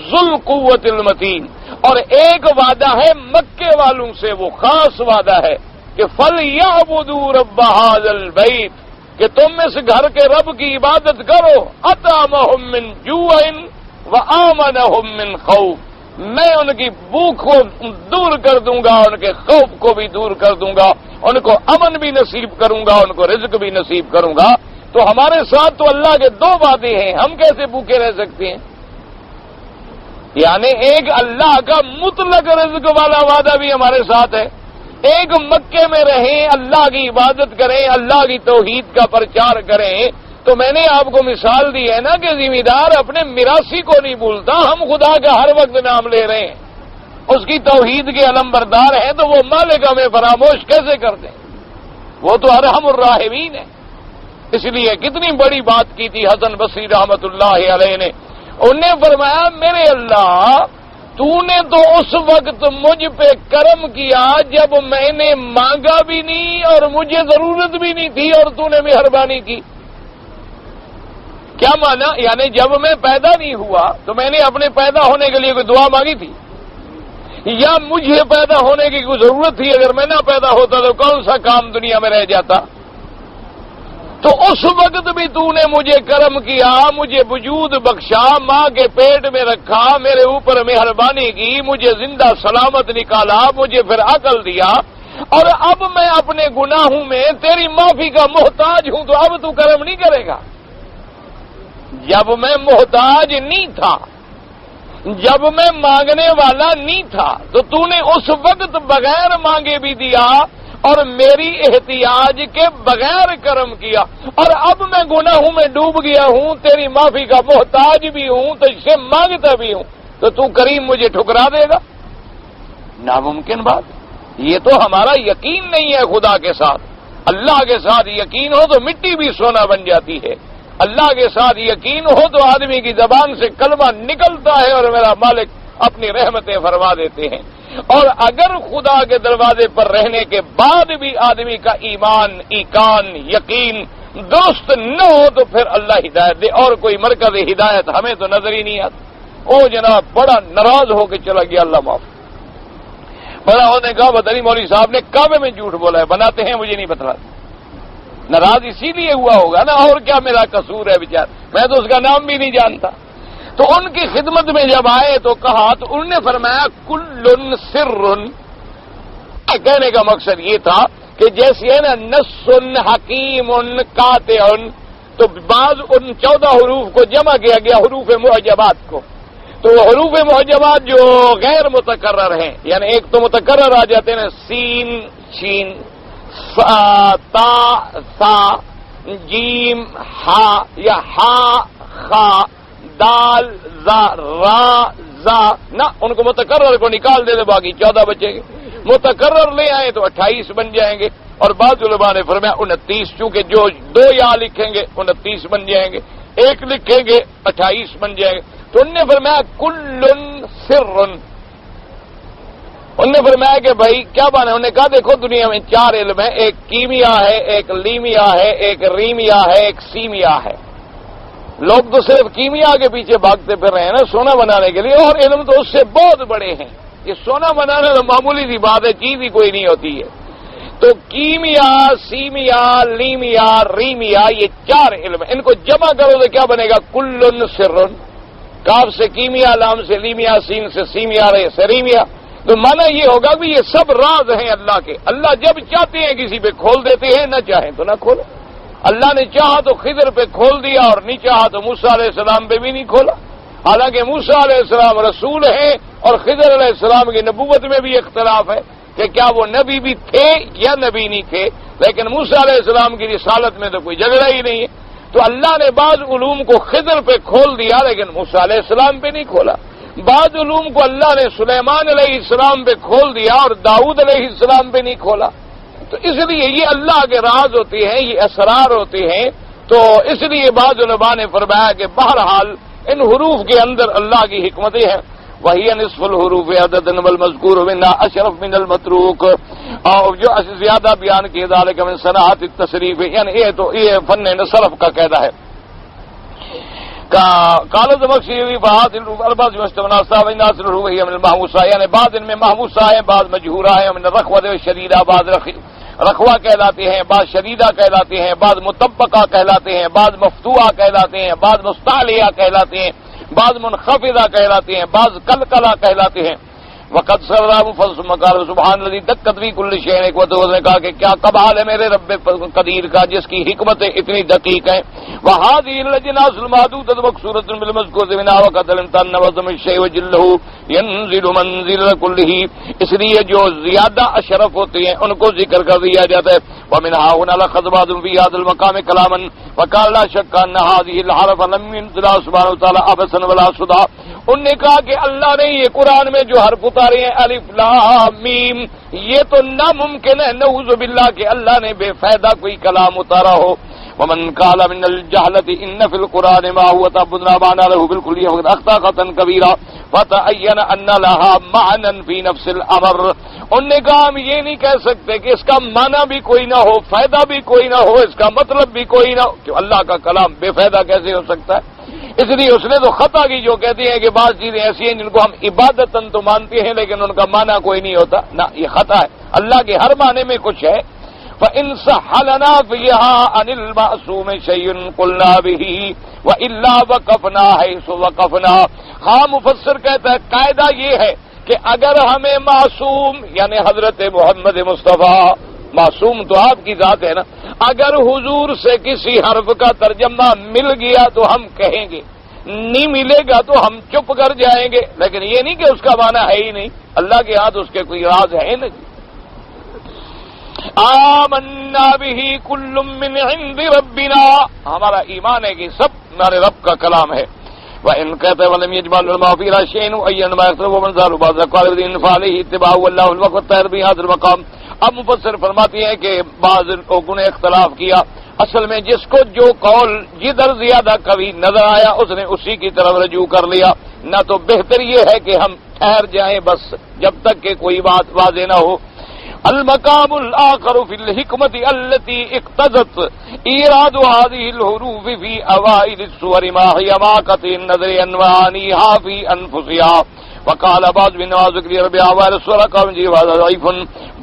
ذو القوۃ المتین۔ اور ایک وعدہ ہے مکے والوں سے، وہ خاص وعدہ ہے کہ فَلْيَعْبُدُوا رَبَّ هَٰذَا الْبَيْتِ، کہ تم اس گھر کے رب کی عبادت کرو۔ أَطْعَمَهُم مِّن جُوعٍ وَآمَنَهُم مِّن خَوْفٍ، میں ان کی بھوک کو دور کر دوں گا، ان کے خوف کو بھی دور کر دوں گا، ان کو امن بھی نصیب کروں گا، ان کو رزق بھی نصیب کروں گا۔ تو ہمارے ساتھ تو اللہ کے دو وعدے ہیں، ہم کیسے بھوکے رہ سکتے ہیں؟ یعنی ایک اللہ کا مطلق رزق والا وعدہ بھی ہمارے ساتھ ہے، ایک مکے میں رہیں، اللہ کی عبادت کریں، اللہ کی توحید کا پرچار کریں۔ تو میں نے آپ کو مثال دی ہے نا کہ ذمہ دار اپنے میراثی کو نہیں بھولتا، ہم خدا کا ہر وقت نام لے رہے ہیں، اس کی توحید کے علمبردار ہیں، تو وہ مالک ہمیں فراموش کیسے کر دیں؟ وہ تو ارحم الراحمین ہے۔ اس لیے کتنی بڑی بات کی تھی حسن بصری رحمت اللہ علیہ نے، انہوں نے فرمایا میرے اللہ تو نے تو اس وقت مجھ پہ کرم کیا جب میں نے مانگا بھی نہیں اور مجھے ضرورت بھی نہیں تھی، اور تو نے مہربانی کی۔ کیا مانا؟ یعنی جب میں پیدا نہیں ہوا تو میں نے اپنے پیدا ہونے کے لیے کوئی دعا مانگی تھی، یا مجھے پیدا ہونے کی کوئی ضرورت تھی؟ اگر میں نہ پیدا ہوتا تو کون سا کام دنیا میں رہ جاتا؟ تو اس وقت بھی تو نے مجھے کرم کیا، مجھے وجود بخشا، ماں کے پیٹ میں رکھا، میرے اوپر مہربانی کی، مجھے زندہ سلامت نکالا، مجھے پھر عقل دیا، اور اب میں اپنے گناہوں میں تیری معافی کا محتاج ہوں، تو اب تو کرم نہیں کرے گا؟ جب میں محتاج نہیں تھا، جب میں مانگنے والا نہیں تھا، تو نے اس وقت بغیر مانگے بھی دیا، اور میری احتیاج کے بغیر کرم کیا، اور اب میں گناہوں میں ڈوب گیا ہوں، تیری معافی کا محتاج بھی ہوں، تو اس سے مانگتا بھی ہوں، تو کریم مجھے ٹھکرا دے گا؟ ناممکن بات۔ یہ تو ہمارا یقین نہیں ہے خدا کے ساتھ۔ اللہ کے ساتھ یقین ہو تو مٹی بھی سونا بن جاتی ہے، اللہ کے ساتھ یقین ہو تو آدمی کی زبان سے کلمہ نکلتا ہے اور میرا مالک اپنی رحمتیں فرما دیتے ہیں۔ اور اگر خدا کے دروازے پر رہنے کے بعد بھی آدمی کا ایمان، ایقان، یقین درست نہ ہو تو پھر اللہ ہدایت دے، اور کوئی مرکز ہدایت ہمیں تو نظر ہی نہیں آتا۔ او جناب بڑا ناراض ہو کے چلا گیا، اللہ معاف۔ بڑا ہونے کہا بدری مولوی صاحب نے کعبے میں جھوٹ بولا ہے، بناتے ہیں مجھے نہیں بتلاتے۔ ناراض اسی لیے ہوا ہوگا نا، اور کیا میرا قصور ہے بیچار، میں تو اس کا نام بھی نہیں جانتا۔ تو ان کی خدمت میں جب آئے تو کہا، تو انہوں نے فرمایا کل سر۔ کہنے کا مقصد یہ تھا کہ جیسے ہے نا نص حکیم قاطع، تو بعض ان 14 حروف کو جمع کیا گیا حروف معجمات کو، تو حروف معجمات جو غیر متکرر ہیں، یعنی ایک تو متکرر آ جاتے ہیں سین شین تا سا جیم ہا یا ہا خا دال زا را زا، نہ ان کو متکرر کو نکال دے تو باقی 14 بچیں گے۔ متکرر لے آئے تو 28 بن جائیں گے، اور بعض علماء نے فرمایا 29، چونکہ جو 2 یا لکھیں گے 29 بن جائیں گے، 1 لکھیں گے 28 بن جائیں گے۔ تو انہوں نے فرمایا کل سر۔ انہوں نے فرمایا کہ بھائی کیا بات ہے؟ انہوں نے کہا دیکھو دنیا میں 4 علم ہیں، ایک کیمیا ہے، ایک لیمیا ہے، ایک ریمیا ہے، ایک سیمیا ہے۔ لوگ تو صرف کیمیا کے پیچھے بھاگتے پھر رہے ہیں نا سونا بنانے کے لیے، اور علم تو اس سے بہت بڑے ہیں۔ یہ سونا بنانا تو معمولی سی بات ہے، چیز ہی کوئی نہیں ہوتی ہے۔ تو کیمیا، سیمیا، لیمیا، ریمیا، یہ 4 علم ہیں، ان کو جمع کرو تو کیا بنے گا؟ کل سر۔ کاف سے کیمیا، لام سے لیمیا، سین سے سیمیا، رے سے ریمیا۔ تو مانا یہ ہوگا کہ یہ سب راز ہیں اللہ کے، اللہ جب چاہتے ہیں کسی پہ کھول دیتے ہیں، نہ چاہیں تو نہ کھولو۔ اللہ نے چاہا تو خضر پہ کھول دیا، اور نہیں چاہا تو موسیٰ علیہ السلام پہ بھی نہیں کھولا۔ حالانکہ موسیٰ علیہ السلام رسول ہیں، اور خضر علیہ السلام کی نبوت میں بھی اختلاف ہے کہ کیا وہ نبی بھی تھے یا نبی نہیں تھے، لیکن موسیٰ علیہ السلام کی رسالت میں تو کوئی جھگڑا ہی نہیں ہے۔ تو اللہ نے بعض علوم کو خضر پہ کھول دیا، لیکن موسیٰ علیہ السلام پہ نہیں کھولا۔ بعض علوم کو اللہ نے سلیمان علیہ السلام پہ کھول دیا، اور داؤد علیہ السلام پہ نہیں کھولا۔ تو اس لیے یہ اللہ کے راز ہوتے ہیں، یہ اسرار ہوتے ہیں۔ تو اس لیے بعض علماء نے فرمایا کہ بہرحال ان حروف کے اندر اللہ کی حکمتیں ہیں۔ وہی نصف الحروف عدد والمذکور منها اشرف من المتروک، اور جو زیادہ بیان کیے ذالک من صنعت التصریف، یعنی یہ فن صرف کا قاعدہ ہے۔ قال الزمخشری بعض الالفاظ مستمناسا والناس الحروف هي من المحموسہ، یعنی بعض ان میں محموسہ ہیں، بعض مجہورہ ہیں، من الرخوہ والشدیدہ، بعض رخوہ کہلاتے ہیں، بعض شدیدہ کہلاتے ہیں، بعض مطبقہ کہلاتے ہیں، بعض مفتوحہ کہلاتے ہیں، بعض مستعلیہ کہلاتے ہیں، بعض منخفضہ کہلاتے ہیں، بعض قلقلہ کہلاتے ہیں۔ وقت سرا مفصل مقال سبحان الذی دقت فی کل شیء، ایک وقت نے کہا کہ کیا کمال ہے میرے رب قدیر کا جس کی حکمتیں اتنی دقیق ہیں۔ وہذه الاجناس المحدودۃ مقصورۃ بالمذکور منها وقد الامتن وضم الشیء وجلہ ينزل منزل كله، اس لیے جو زیادہ اشرف ہوتے ہیں ان کو ذکر کر دیا جاتا ہے۔ ومنها هنا لخذ بعض في هذا المقام کلاما وقال لا شك ان هذه الحرف لم ينزل سبحانه وتعالى عبثا ولا سدى۔ انہوں نے کہا کہ اللہ نے یہ قرآن میں جو حرف اتارے ہیں الف لام میم، یہ تو ناممکن ہے نعوذ باللہ کہ اللہ نے بے فائدہ کوئی کلام اتارا ہو۔ ومن قال من الجہلۃ ان فی القرآن ما هو تعبدنا معنى له بالکلیہ وقد اخطا خطا کبیرا فتعین ان لها معنى فی نفس الامر۔ انہوں نے کہا ہم یہ نہیں کہہ سکتے کہ اس کا معنی بھی کوئی نہ ہو، فائدہ بھی کوئی نہ ہو، اس کا مطلب بھی کوئی نہ ہو، کہ اللہ کا کلام بے فائدہ کیسے ہو سکتا ہے؟ اس لیے اس نے تو خطا کی جو کہتے ہیں کہ بعض چیزیں ایسی ہیں جن کو ہم عبادتاً تو مانتے ہیں لیکن ان کا معنی کوئی نہیں ہوتا، نہ یہ خطا ہے، اللہ کے ہر معنی میں کچھ ہے۔ فَإِن صَحَّ لَنَا فِيهَا عَنِ الْمَعْصُومِ شَيْءٌ قُلْنَا بِهِ وَإِلَّا وَقَفْنَا حَيْثُ وَقَفْنَا۔ ہاں مفسر کہتا ہے قاعدہ یہ ہے کہ اگر ہمیں معصوم یعنی حضرت محمد مصطفیٰ، معصوم تو آپ کی ذات ہے نا، اگر حضور سے کسی حرف کا ترجمہ مل گیا تو ہم کہیں گے، نہیں ملے گا تو ہم چپ کر جائیں گے، لیکن یہ نہیں کہ اس کا معنی ہے ہی نہیں، اللہ کے ہاتھ اس کے کوئی راز ہے نہیں۔ آمنا بہ کل من عند ربنا، ہمارا ایمان ہے کہ سب ہمارے رب کا کلام ہے. وَإِنْ كَتَبَ وَلَمْ يَجْمَعْ الْعُلَمَاءُ فِي شَيْءٍ أَيًّا مَا يَخْتَلِفُ وَمَنْ زَارُ بَعْضَ أَقْوَالِ الدِّينِ فَعَلَيْهِ اتِّبَاعُ وَاللَّهُ الْوَقْتُ الطَّاهِرُ فِي هَذَا الْمَقَامِ. اب مفسر فرماتے ہیں کہ بعض لوگوں نے اختلاف کیا، اصل میں جس کو جو قول جدھر زیادہ کبھی نظر آیا اس نے اسی کی طرف رجوع کر لیا. نہ تو بہتر یہ ہے کہ ہم ٹھہر جائیں بس جب تک کہ کوئی بات واضح نہ ہو. المقام الآخر في الحكمة التي اقتضت إيراد هذه الحروف في أوائل السور ما هي ما قطع النظر عن معانيها في أنفسها. وقال بعض من ذكر ربيع أوائل السور قام جی هذا ضعيف.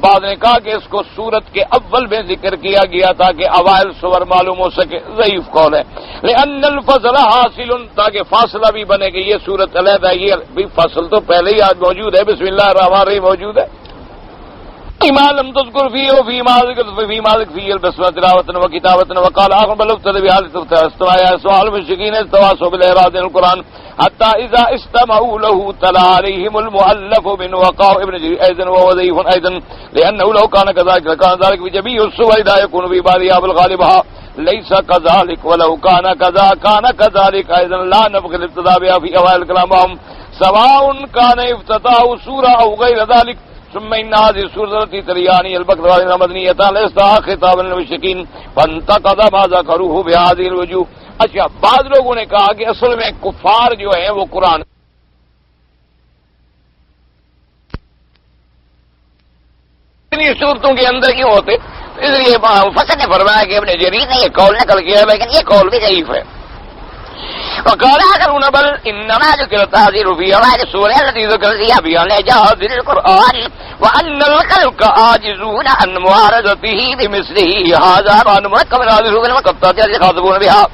بعض نے کہا کہ اس کو سورت کے اول میں ذکر کیا گیا تاکہ اوائل سور معلوم ہو سکے، ضعیف قول ہے. لأن الفصل حاصل، تاکہ فاصلہ بھی بنے کہ یہ سورت علیحدہ، یہ بھی فصل تو پہلے ہی آج موجود ہے، بسم اللہ الرحمن الرحیم موجود ہے. ما لم تذكر فيه وفيما ذكر فيه البسمة تلاوة وكتابة. وقال آخر بل ابتدى بهذا استواء سؤال المشركين استواصوا بالإعراض عن القرآن حتى إذا استمعوا له تلا عليهم المؤلف من وقاع ابن جرير أيضا وهو ضعيف أيضا، لأنه لو كان كذلك لكان ذلك في جميع السور لا يكون في بعضها بل غالبها ليس كذلك، ولو كان كذا كان كذلك أيضا لا نبغي الابتداء بها في أوائل الكلام سواء كان افتتاح سورة أو غير ذلك. ثم ان هذه السورة التي تلياني البقرة مدنية ليست خطابا للمشركين فانتقض ما ذكروه بهذه الوجوه. اچھا، بعض لوگوں نے کہا کہ اصل میں کفار جو ہیں وہ قرآن اتنی صورتوں کے اندر کیوں ہوتے، اس لیے مفسر نے فرمایا کہ ابن جریر نے یہ قول نقل کیا ہے لیکن یہ قول بھی ضعیف ہے. وقال آخرون بل إنما ذكر التحذير في أوائل السورة التي ذكر فيها بيان إعجاز القرآن وأن الخلق عاجزون عن معارضته بمثله. هذا معنى مركب من هذه السورة المقطعة التي يخاطبون بها.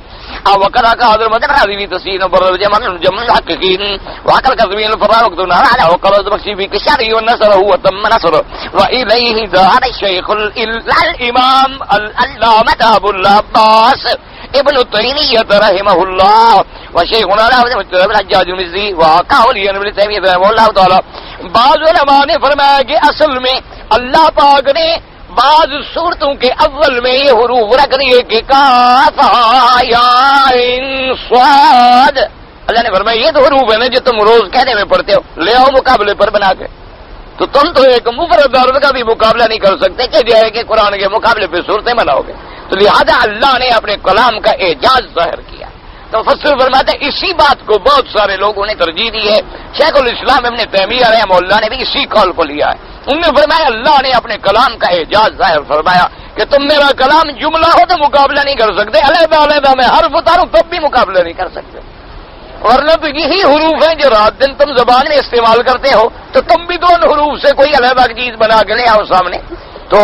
وقد هذا المدن هذه تسين وبر جمع المحققين وعقل كذبين الفراء وقتنا على وقال الزمخشري في كشاره والنصر هو تم نصر. وإليه دار الشيخ الإمام العلامة أبو العباس ابن تیمیہ رحمہ اللہ وشیخنا الحجاج المزی وقاولی ابن تیمیہ رحمہ اللہ تعالی. بعض علماء نے فرمایا کہ اصل میں اللہ پاک نے بعض صورتوں کے اول میں یہ حروف رکھ دیے کہ کاف یا عین صاد. اللہ نے فرمایا یہ تو حروف ہے نا جو تم روز کہنے میں پڑھتے ہو، لے آؤ مقابلے پر بنا کے. تو تم تو ایک مفرد عرض کا بھی مقابلہ نہیں کر سکتے کہ جو ہے کہ قرآن کے مقابلے پہ صورتیں بناؤ گے. تو لہذا اللہ نے اپنے کلام کا اعجاز ظاہر کیا. تو مفسر فرماتے ہیں اسی بات کو بہت سارے لوگوں نے ترجیح دی ہے. شیخ الاسلام ابن تیمیہ رحمہ اللہ نے بھی اسی قول کو لیا ہے. انہوں نے فرمایا اللہ نے اپنے کلام کا اعجاز ظاہر فرمایا کہ تم میرا کلام جملہ ہو تو مقابلہ نہیں کر سکتے، علیحدہ علیحدہ میں حرف اتاروں تب بھی مقابلہ نہیں کر سکتے. ورنہ تو یہی حروف ہیں جو رات دن تم زبان میں استعمال کرتے ہو، تو تم بھی دو حروف سے کوئی علیحدہ چیز بنا کے لے آؤ سامنے. تو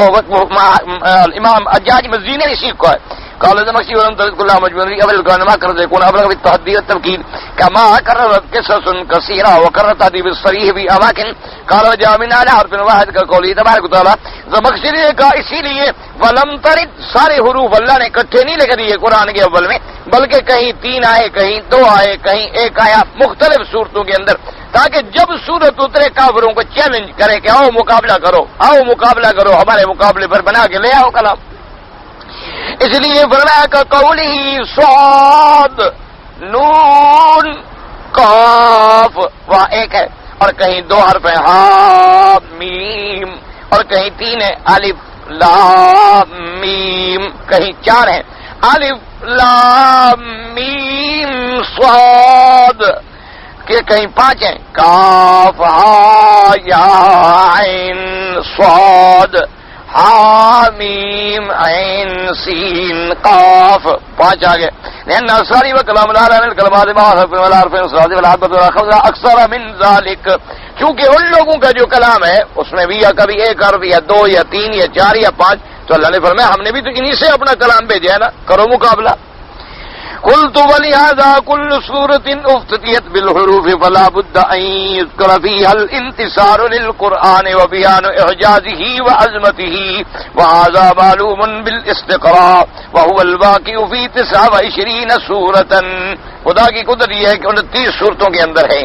امام حجاج مزی نے اسی کو ہے قال الزمخشري ولم تذكر الله مجموعا قبل الكلام ما كرر يكون ابلغ بالتحدي والتمكين كما كررت قصص كثيره وكررت تحديد الصريح في اماكن قال جاء من على حرف واحد كقوله تبارك وتعالى. زمخشری نے کہا اسی لیے ولم ترد سارے حروف اللہ نے اکٹھے نہیں لکھ دیے قرآن کے اول میں، بلکہ کہیں 3 آئے، کہیں 2 آئے، کہیں 1 آیا مختلف صورتوں کے اندر، تاکہ جب صورت اترے کافروں کو چیلنج کرے کہ آؤ مقابلہ کرو، آؤ مقابلہ کرو، ہمارے مقابلے پر بنا کے لے آؤ کلام. اس لیے فرمایا کہ قولی صاد نون قاف وہاں 1 ہے اور کہیں 2 حرف ہیں ہا میم اور کہیں 3 ہے الف لام میم، کہیں 4 ہیں الف لام میم صاد، کہ کہیں 5 ہیں کاف ہا یا عین صاد حامیم عین سین قاف 5 آگے. لأن أسراري وكلام الله من الكلمات ما حرف ولا حرف صاد ولا حرف ولا خمس أكثر من ذلك. کیونکہ ان لوگوں کا جو کلام ہے اس میں بھی یا کبھی 1 حرف یا 2 یا 3 یا 4 یا 5. تو اللہ نے فرمایا ہم نے بھی تو انہی سے اپنا کلام بھیجا ہے نا، کرو مقابلہ. قلت ولهذا كل سورة افتتحت بالحروف فلا بد أن يذكر فيها الانتصار للقرآن وبيان إعجازه وعظمته، وهذا معلوم بالاستقراء وهو الواقع في 29 سورة. خدا کی قدرت یہ ہے کہ 29 صورتوں کے اندر ہے.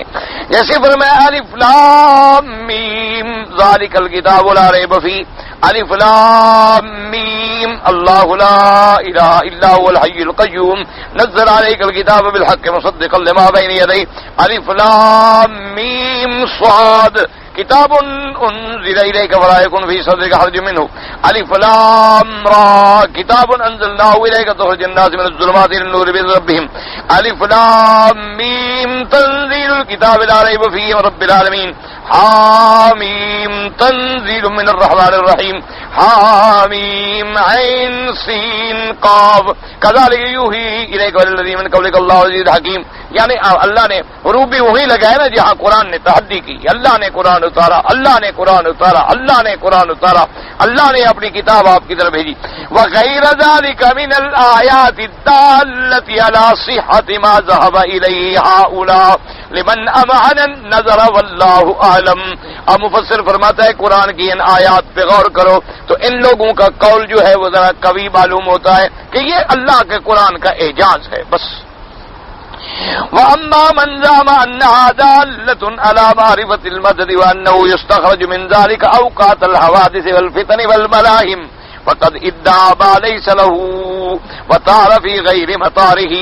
جیسے فرمایا الف لام میم ذالک الکتاب لا ریب فیہ، الف لام میم اللہ لا الہ الا هو الحی القیوم نزل علیک الکتاب بالحق مصدقا لما بین یدیہ الف لام میم صاد کتاب انزل الیک فلا یکن فی صدرک حرج منہ الف لام را کتاب انزلناہ الیک تخرج الناس من الظلمات الى النور باذن ربهم الف لام میم تنزیل الکتاب لا ریب فیہ من رب العالمین حامیم تنزیل من الرحمن الرحیم حامیم عین سین قاف کذالک یوحی الیک والذین من قبلک اللہ عزیز حکیم. یعنی اللہ نے حروف بھی وہی لگائے نا جہاں قرآن نے تحدی کی. اللہ نے قرآن اتارا, اللہ نے قرآن اتارا, اللہ نے قرآن اتارا, اللہ نے اپنی کتاب آپ کی طرف بھیجی. وغیر ذلک من الآیات الدالۃ علی صحۃ ما ذهب الیہ هؤلاء لمن امعن النظر واللہ اعلم. اب مفسر فرماتا ہے قرآن کی ان آیات پہ غور کرو تو ان لوگوں کا قول جو ہے وہ ذرا قوی معلوم ہوتا ہے کہ یہ اللہ کے قرآن کا اعجاز ہے بس. وَأَمَّا مَنْ زَعَمَ أَنَّهَا دَالَّةٌ عَلَى مَعْرِفَةِ الْمَدَدِ وَأَنَّهُ يُسْتَخْرَجُ مِنْ ذَلِكَ أَوْقَاتَ الْحَوَادِثِ وَالْفِتَنِ وَالْمَلَاهِمِ فَقَدْ ادَّعَى مَا لَيْسَ لَهُ وَطَارَ فِي غَيْرِ مَطَارِهِ.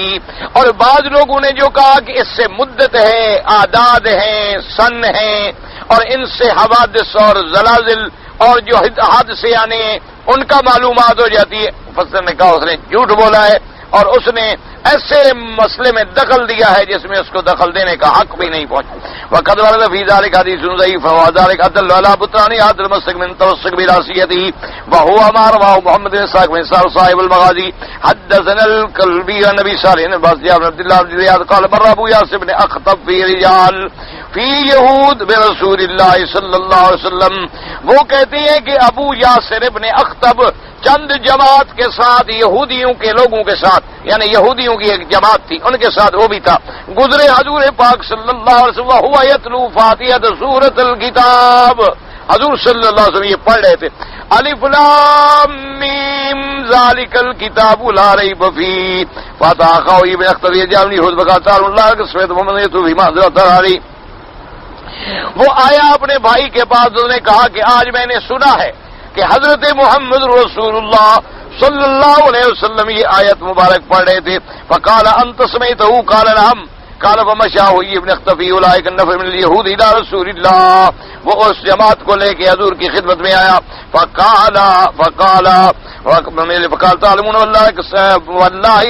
اور بعض لوگوں نے جو کہا کہ اس سے مدت ہے, اعداد ہیں, سن ہیں, اور ان سے حوادث اور زلازل اور جو حادثے آنے ہیں ان کا معلومات ہو جاتی ہے. مفسر نے کہا اس نے جھوٹ بولا ہے اور اس نے ایسے مسئلے میں دخل دیا ہے جس میں اس کو دخل دینے کا حق بھی نہیں پہنچا. وقد ورد فی ذلک حدیث ضعیف وذلک ادل علی بطلان عادل المسلک من توسق براسیته وهو ما رواه محمد بن اسحاق بن صاحب المغازی حدثنا الكلبی عن نبی صالح بن عبد الله بن زیاد قال مر ابو یاسر بن اخطب فی رجال فی یہود برسول اللہ صلی اللہ علیہ وسلم. وہ کہتے ہیں کہ ابو یاسر ابن اخطب چند جماعت کے ساتھ یہودیوں کے لوگوں کے ساتھ, یعنی یہودیوں کی ایک جماعت تھی ان کے ساتھ وہ بھی تھا, گزرے حضور پاک صلی اللہ علیہ وسلم ہوا یتلو فاتحۃ سورۃ الکتاب. حضور صلی اللہ علیہ وسلم یہ پڑھ رہے تھے الف لام میم ذالک الکتاب لا ریب فیہ فتح خوی بن اختر یجعلنی حزبک تعالی اللہ قسمت محمد تو فی معذرۃ علی. وہ آیا اپنے بھائی کے پاس, اس نے کہا کہ آج میں نے سنا ہے کہ حضرت محمد رسول اللہ صلی اللہ علیہ وسلم یہ آیت مبارک پڑھ رہے تھے. فقال انت سمعته قال نعم قال فمشى هو ابن اختفي اولئك النفر من اليهود الى رسول الله. وہ اس جماعت کو لے کے حضور کی خدمت میں آیا. فقال تعلمون والله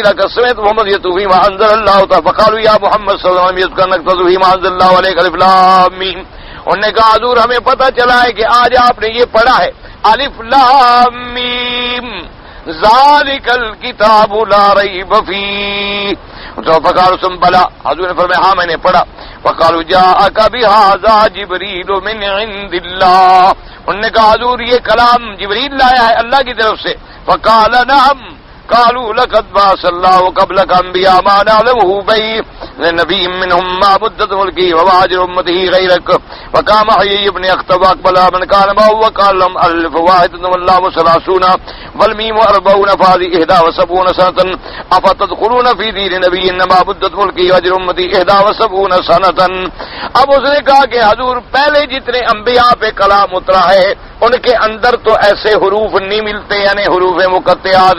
لك سمعت محمد يتلو فيما انزل الله تعالى فقالوا يا محمد صلى الله عليه وسلم يذكر انك تتلو فيما انزل الله عليك الف لام میم. انہوں نے کہا حضور ہمیں پتہ چلا ہے کہ آج آپ نے یہ پڑھا ہے الف لام میم ذالک الکتاب لا ریب فیہ. تو فقالوا ثم بلا, حضور نے فرمایا ہاں میں نے پڑھا. فقالوا جاءک بہذا جبریل من عند اللہ. انہوں نے کہا حضور یہ کلام جبریل لایا ہے اللہ کی طرف سے. فقال نعم قالوا لقد بعث الله قبلك انبياء ما نعلمه بين نبي منهم ما مدة ملكه وواجر امته غيرك وقام حيي بن اخطب اقبل من كان ما هو قال لهم الف واحد واللام 30 والميم 40 فهذه 71 سنة افتدخلون في دين نبي انما مدة ملكه واجر امته 71 سنة. اب اس نے کہا کہ حضور پہلے جتنے انبیاء پہ کلام اترا ہے ان کے اندر تو ایسے حروف نہیں ملتے, یعنی حروف مقطعات,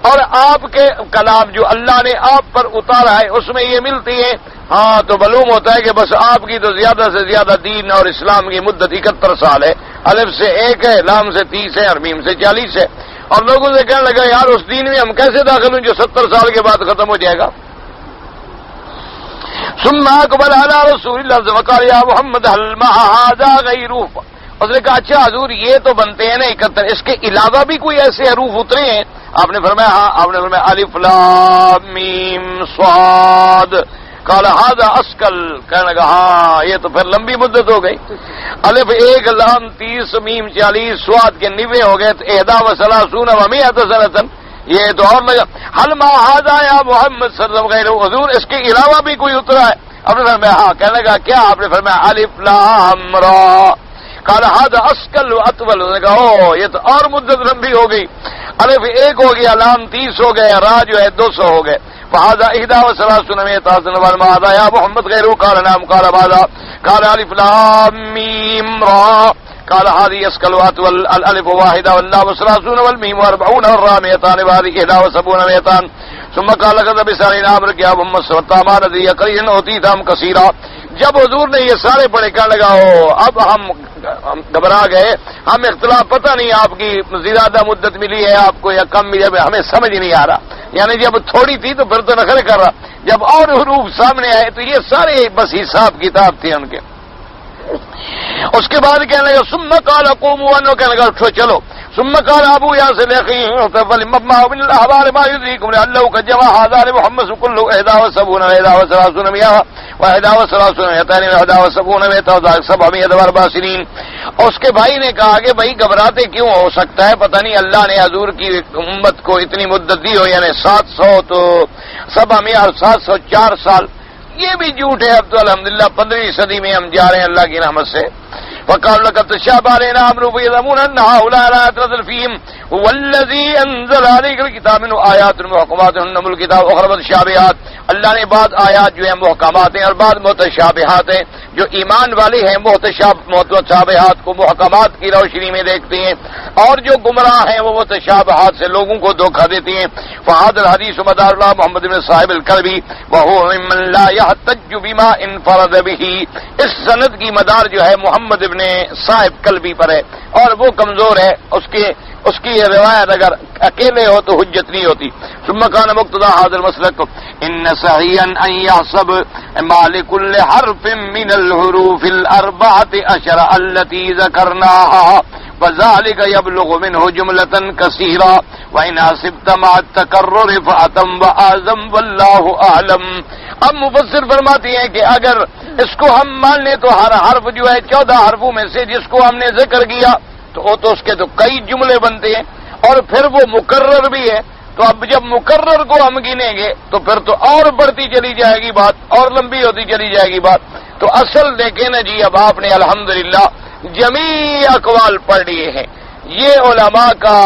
اور آپ کے کلام جو اللہ نے آپ پر اتارا ہے اس میں یہ ملتی ہے. ہاں تو معلوم ہوتا ہے کہ بس آپ کی تو زیادہ سے زیادہ دین اور اسلام کی مدت 71 سال ہے. الف سے 1 ہے, لام سے 30 ہے اور میم سے 40 ہے. اور لوگوں سے کہنے لگا یار اس دین میں ہم کیسے داخل ہوں جو 70 سال کے بعد ختم ہو جائے گا. ثم اقبل على رسول اللہ وقال یا محمد هل مع هذا غیره. اس نے کہا اچھا حضور یہ تو بنتے ہیں نا 71, اس کے علاوہ بھی کوئی ایسے حروف اترے ہیں؟ آپ نے فرمایا ہاں. آپ نے فرمایا الف لام میم صاد. قال هذا اسکل. کہنے لگا ہاں یہ تو پھر لمبی مدت ہو گئی. الف 1 لام 30 میم 40 صاد کے 90 ہو گئے تو 31 و 100 سنۃ. یہ تو اور لگا. حل ما هذا یا محمد صلی اللہ علیہ وسلم حضور اس کے علاوہ بھی کوئی اترا ہے؟ آپ نے فرمایا ہاں. کہنے لگا کیا؟ آپ نے فرمایا الف لام را. قال هذا اسکل و اطول. نے کہا او یہ تو اور مدت لمبی ہو گئی. الف 1 ہو گیا, لام 30 ہو گئے, را جو ہے 200 ہو گئے. فهذا 31 ما هذا يا محمد غيره. قال نعم. قال ماذا؟ قال الف لام ميم را. قال هذه اسكلوات والالف واحده واللام 30 والميم 40 والراميتان وهذه 71 ميتان ثم قال لقد بسالنا امر کیا محمد صلی اللہ علیہ وسلم رضی قرین ہوتی تھا ہم کثیرا. جب حضور نے یہ سارے پڑھے کہنے لگا ہو اب ہم گھبرا گئے, ہم اختلاف پتہ نہیں آپ کی زیادہ مدت ملی ہے آپ کو یا کم ملی ہے, ہمیں سمجھ نہیں آ رہا. یعنی جب تھوڑی تھی تو پھر تو نخرے کر رہا, جب اور حروف سامنے آئے تو یہ سارے بس حساب کتاب تھے ان کے. اس کے بعد کہنے لگا ثم قال قوموا انه کہنے لگا اٹھو چلو. ثم قال ابو یاسر اخي فلما من الاحبار ما يدريكم لعله قد جمع هذا محمد كله 71 و31 مئة و31 و 774 سنين. اس کے بھائی نے کہا کہ بھائی گھبراتے کیوں, ہو سکتا ہے پتہ نہیں اللہ نے حضور کی امت کو اتنی مدت دی ہو, یعنی 700 تو 700 اور 704 سال. یہ بھی جھوٹ ہے. اب تو الحمدللہ 15ویں صدی میں ہم جا رہے ہیں اللہ کی رحمت سے. وقال لقد تشابه علينا امر فيظنون ان هؤلاء لا يتنزل فيهم هو الذي انزل عليك الكتاب من آيات محكمات هن ام الكتاب اخرى متشابهات. اللہ نے بعض آیات جو ہیں محکمات ہیں اور بعض متشابہات ہیں. جو ایمان والے ہیں متشابہات کو محکمات کی روشنی میں دیکھتے ہیں, اور جو گمراہ ہیں وہ متشابہات سے لوگوں کو دھوکہ دیتے ہیں. فهذا الحديث مدار الله محمد بن صاحب الكلبي وهو ممن لا يحتج بما انفرد به. اس سند کی مدار جو ہے محمد ابن صاحب کلبی پر ہے اور وہ کمزور ہے. اس کی روایت اگر اکیلے ہو تو حجت نہیں ہوتی. ثم كان مقتضى هذا المسلك ان صحيحا ان يحسب مالك كل حرف من الحروف الاربعه اشر التي ذكرناها وذلك يبلغ منه جملة كثيرة وإن حسبت مع التكرر فأتم وأعظم والله أعلم. اب مفسر فرماتی ہیں کہ اگر اس کو ہم مان لیں تو ہر حرف جو ہے 14 حرفوں میں سے جس کو ہم نے ذکر کیا تو اس کے تو کئی جملے بنتے ہیں, اور پھر وہ مکرر بھی ہے. تو اب جب مکرر کو ہم گنیں گے تو پھر تو اور بڑھتی چلی جائے گی بات, اور لمبی ہوتی چلی جائے گی بات. تو اصل دیکھیں نا جی, اب آپ نے الحمدللہ جمیع اقوال پڑھ لیے ہیں. یہ علماء کا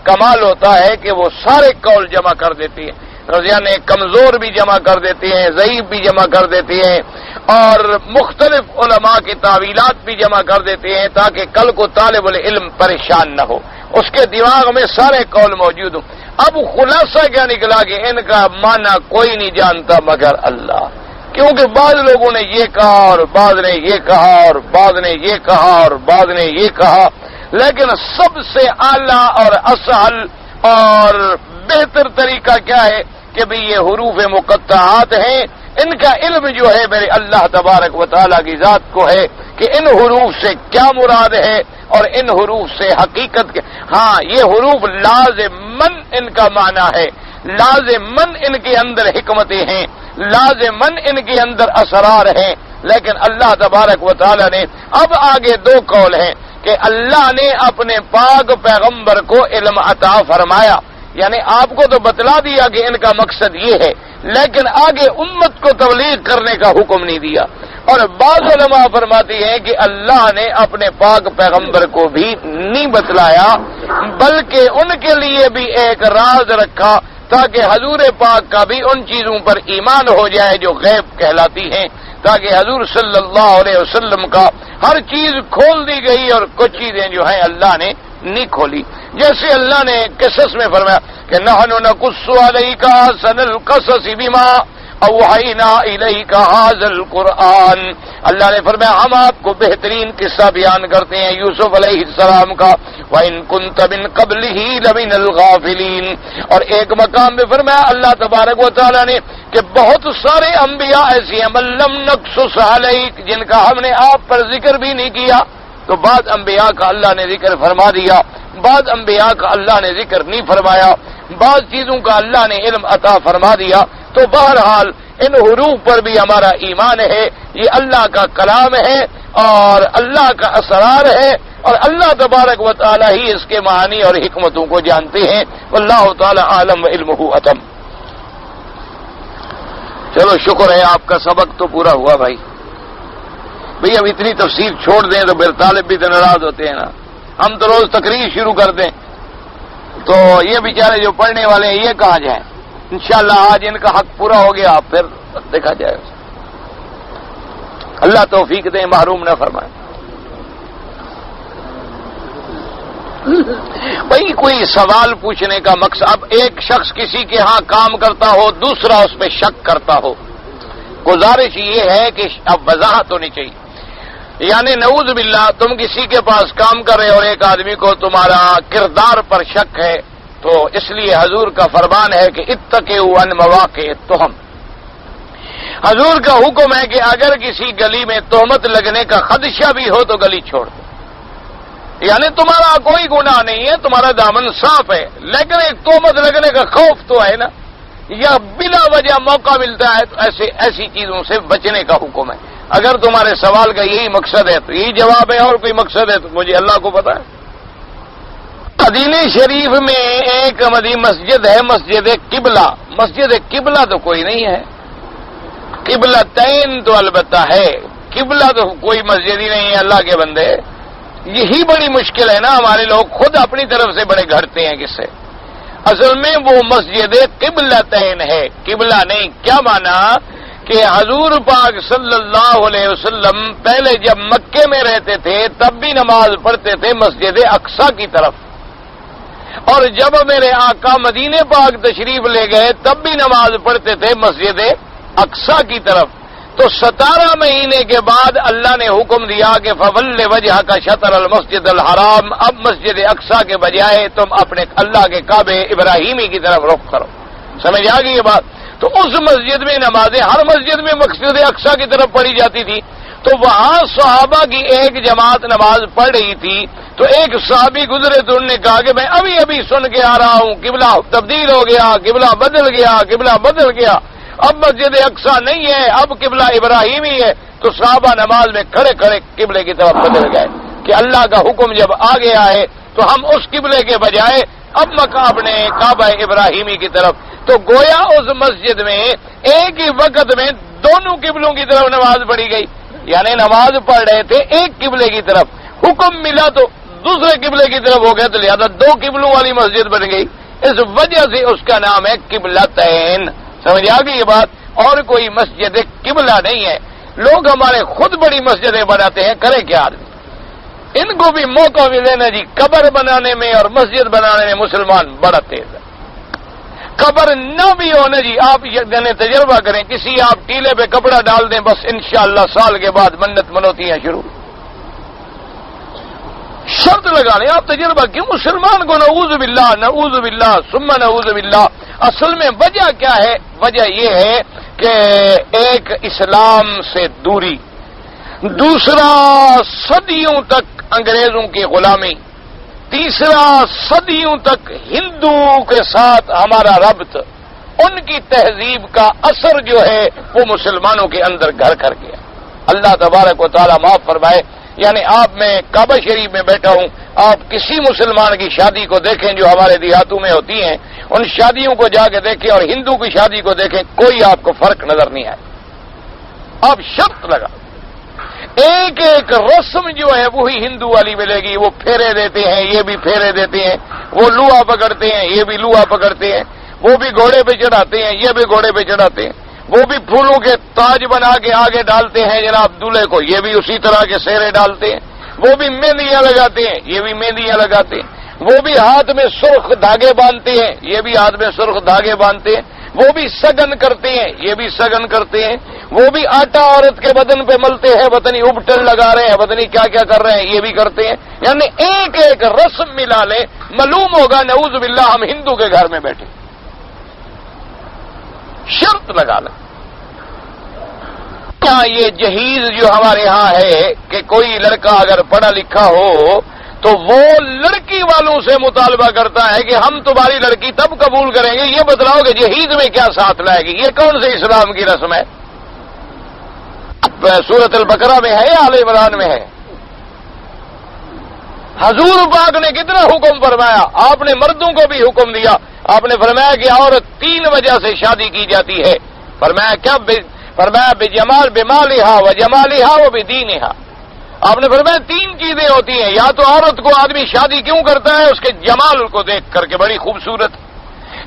کمال ہوتا ہے کہ وہ سارے قول جمع کر دیتی ہیں, یعنی کمزور بھی جمع کر دیتے ہیں, ضعیف بھی جمع کر دیتے ہیں, اور مختلف علماء کی تعویلات بھی جمع کر دیتے ہیں تاکہ کل کو طالب العلم پریشان نہ ہو, اس کے دماغ میں سارے قول موجود ہوں. اب خلاصہ کیا نکلا کہ ان کا معنی کوئی نہیں جانتا مگر اللہ, کیونکہ بعض لوگوں نے یہ کہا اور بعض نے یہ کہا اور بعض نے یہ کہا اور بعض نے یہ کہا, لیکن سب سے اعلیٰ اور اسہل اور بہتر طریقہ کیا ہے کہ بھی یہ حروف مقطعات ہیں. ان کا علم جو ہے میرے اللہ تبارک و تعالیٰ کی ذات کو ہے کہ ان حروف سے کیا مراد ہے اور ان حروف سے حقیقت کے. ہاں یہ حروف لازماً ان کا معنی ہے, لازماً ان کے اندر حکمتیں ہیں, لازماً ان کے اندر اسرار ہیں, لیکن اللہ تبارک و تعالیٰ نے اب آگے 2 قول ہیں کہ اللہ نے اپنے پاک پیغمبر کو علم عطا فرمایا, یعنی آپ کو تو بتلا دیا کہ ان کا مقصد یہ ہے, لیکن آگے امت کو تبلیغ کرنے کا حکم نہیں دیا. اور بعض علماء فرماتی ہیں کہ اللہ نے اپنے پاک پیغمبر کو بھی نہیں بتلایا بلکہ ان کے لیے بھی ایک راز رکھا تاکہ حضور پاک کا بھی ان چیزوں پر ایمان ہو جائے جو غیب کہلاتی ہیں, تاکہ حضور صلی اللہ علیہ وسلم کا ہر چیز کھول دی گئی اور کچھ چیزیں جو ہیں اللہ نے نہیں کھولی. جیسے اللہ نے قصص میں فرمایا کہ نحن نقص علیک احسن القصص بما اوحینا الیک ھذا القرآن. اللہ نے فرمایا ہم آپ کو بہترین قصہ بیان کرتے ہیں یوسف علیہ السلام کا, وَإِن كُنتَ مِن قَبْلِهِ لَمِنَ الْغَافِلِينَ. اور ایک مقام میں فرمایا اللہ تبارک و تعالیٰ نے کہ بہت سارے انبیاء ایسے ہیں من لم نقصص علیک, جن کا ہم نے آپ پر ذکر بھی نہیں کیا. تو بعض انبیاء کا اللہ نے ذکر فرما دیا, بعض انبیاء کا اللہ نے ذکر نہیں فرمایا, بعض چیزوں کا اللہ نے علم عطا فرما دیا. تو بہرحال ان حروف پر بھی ہمارا ایمان ہے, یہ اللہ کا کلام ہے اور اللہ کا اسرار ہے, اور اللہ تبارک و تعالی ہی اس کے معانی اور حکمتوں کو جانتے ہیں. واللہ تعالی عالم وعلمہ اتم. چلو شکر ہے آپ کا سبق تو پورا ہوا بھائی. اب اتنی تفسیر چھوڑ دیں تو پھر طالب بھی تو ناراض ہوتے ہیں نا. ہم تو روز تقریر شروع کر دیں تو یہ بیچارے جو پڑھنے والے ہیں یہ کہاں جائیں. انشاءاللہ آج ان کا حق پورا ہو گیا, پھر دیکھا جائے. اللہ توفیق دیں, محروم نہ فرمائے. بھائی کوئی سوال پوچھنے کا مقصد، اب ایک شخص کسی کے ہاں کام کرتا ہو، دوسرا اس پہ شک کرتا ہو، گزارش یہ ہے کہ اب وضاحت ہونی چاہیے. یعنی نعوذ باللہ تم کسی کے پاس کام کر رہے اور ایک آدمی کو تمہارا کردار پر شک ہے، تو اس لیے حضور کا فرمان ہے کہ اتقوا عن مواقع التہم. حضور کا حکم ہے کہ اگر کسی گلی میں تہمت لگنے کا خدشہ بھی ہو تو گلی چھوڑ دو. یعنی تمہارا کوئی گناہ نہیں ہے، تمہارا دامن صاف ہے، لیکن ایک تہمت لگنے کا خوف تو ہے نا، یا بلا وجہ موقع ملتا ہے، تو ایسی چیزوں سے بچنے کا حکم ہے. اگر تمہارے سوال کا یہی مقصد ہے تو یہی جواب ہے، اور کوئی مقصد ہے تو مجھے اللہ کو پتا ہے. مدینہ شریف میں ایک مسجد ہے، مسجد قبلہ. مسجد قبلہ تو کوئی نہیں ہے، قبلہ تین تو البتہ ہے، قبلہ تو کوئی مسجد ہی نہیں ہے. اللہ کے بندے، یہی بڑی مشکل ہے نا، ہمارے لوگ خود اپنی طرف سے بڑے گھڑتے ہیں کس سے. اصل میں وہ مسجد قبلہ تین ہے، قبلہ نہیں. کیا مانا کہ حضور پاک صلی اللہ علیہ وسلم پہلے جب مکے میں رہتے تھے تب بھی نماز پڑھتے تھے مسجد اقصی کی طرف، اور جب میرے آقا مدینے پاک تشریف لے گئے تب بھی نماز پڑھتے تھے مسجد اقصی کی طرف. تو 17 مہینے کے بعد اللہ نے حکم دیا کہ فول وجہ کا شطر المسجد الحرام، اب مسجد اقصی کے بجائے تم اپنے اللہ کے کعبے ابراہیمی کی طرف رخ کرو. سمجھ آ گئی یہ بات؟ تو اس مسجد میں نمازیں ہر مسجد میں مسجد اقصی کی طرف پڑھی جاتی تھی. تو وہاں صحابہ کی ایک جماعت نماز پڑھ رہی تھی، تو ایک صحابی گزرے تو انہوں نے کہا کہ میں ابھی سن کے آ رہا ہوں قبلہ تبدیل ہو گیا، قبلہ بدل گیا، قبلہ بدل گیا، اب مسجد اقصی نہیں ہے، اب قبلہ ابراہیمی ہے. تو صحابہ نماز میں کھڑے کھڑے قبلے کی طرف بدل گئے کہ اللہ کا حکم جب آ گیا ہے تو ہم اس قبلے کے بجائے اب اپنے کعبہ ابراہیمی کی طرف. تو گویا اس مسجد میں ایک ہی وقت میں دونوں قبلوں کی طرف نماز پڑھی گئی. یعنی نماز پڑھ رہے تھے ایک قبلے کی طرف، حکم ملا تو دوسرے قبلے کی طرف ہو گیا، تو لہذا دو قبلوں والی مسجد بن گئی. اس وجہ سے اس کا نام ہے قبلتین. سمجھ آ گئی یہ بات؟ اور کوئی مسجد قبلہ نہیں ہے. لوگ ہمارے خود بڑی مسجدیں بناتے ہیں، کرے کیا آدمی؟ ان کو بھی موقع ملے نا جی. قبر بنانے میں اور مسجد بنانے میں مسلمان بڑا تیز ہے. قبر نہ بھی ہو نا جی، آپ یہ تجربہ کریں، کسی آپ ٹیلے پہ کپڑا ڈال دیں، بس انشاءاللہ سال کے بعد منت منوتیاں شروع. شرط لگا لیں آپ تجربہ. کیوں مسلمان کو نعوذ باللہ نعوذ باللہ ثم نعوذ باللہ؟ اصل میں وجہ کیا ہے؟ وجہ یہ ہے کہ ایک اسلام سے دوری، دوسرا صدیوں تک انگریزوں کی غلامی، تیسرا صدیوں تک ہندو کے ساتھ ہمارا ربط، ان کی تہذیب کا اثر جو ہے وہ مسلمانوں کے اندر گھر کر گیا. اللہ تبارک و تعالیٰ معاف فرمائے. یعنی آپ میں کعبہ شریف میں بیٹھا ہوں، آپ کسی مسلمان کی شادی کو دیکھیں جو ہمارے دیہاتوں میں ہوتی ہیں، ان شادیوں کو جا کے دیکھیں اور ہندو کی شادی کو دیکھیں، کوئی آپ کو فرق نظر نہیں آئے. آپ شرط لگا، ایک ایک رسم جو ہے وہی ہندو والی ملے گی. وہ پھیرے دیتے ہیں، یہ بھی پھیرے دیتے ہیں، وہ لوہا پکڑتے ہیں، یہ بھی لوہا پکڑتے ہیں، وہ بھی گھوڑے پہ چڑھاتے ہیں، یہ بھی گھوڑے پہ چڑھاتے ہیں، وہ بھی پھولوں کے تاج بنا کے آگے ڈالتے ہیں جناب دولہے کو، یہ بھی اسی طرح کے سہرے ڈالتے ہیں، وہ بھی مہندیاں لگاتے ہیں، یہ بھی مہندیاں لگاتے ہیں، وہ بھی ہاتھ میں سرخ دھاگے باندھتے ہیں، یہ بھی ہاتھ میں سرخ دھاگے باندھتے ہیں، وہ بھی سگن کرتے ہیں، یہ بھی سگن کرتے ہیں، وہ بھی آٹا عورت کے بدن پہ ملتے ہیں، پتنی ابٹل لگا رہے ہیں، پتنی کیا کیا کر رہے ہیں، یہ بھی کرتے ہیں. یعنی ایک ایک رسم ملا لیں، معلوم ہوگا نعوذ باللہ ہم ہندو کے گھر میں بیٹھے. شرط لگا لیں. کیا یہ جہیز جو ہمارے ہاں ہے کہ کوئی لڑکا اگر پڑھا لکھا ہو تو وہ لڑکی والوں سے مطالبہ کرتا ہے کہ ہم تمہاری لڑکی تب قبول کریں گے، یہ بتلاؤ کہ جہیز میں کیا ساتھ لائے گی. یہ کون سے اسلام کی رسم ہے؟ سورۃ البقرہ میں ہے یا آل عمران میں ہے؟ حضور پاک نے کتنا حکم فرمایا. آپ نے مردوں کو بھی حکم دیا. آپ نے فرمایا کہ عورت 3 وجہ سے شادی کی جاتی ہے. فرمایا کیا؟ فرمایا بمالہا و جمالہا و بدینہا. آپ نے فرمایا 3 چیزیں ہوتی ہیں. یا تو عورت کو آدمی شادی کیوں کرتا ہے؟ اس کے جمال کو دیکھ کر کے بڑی خوبصورت.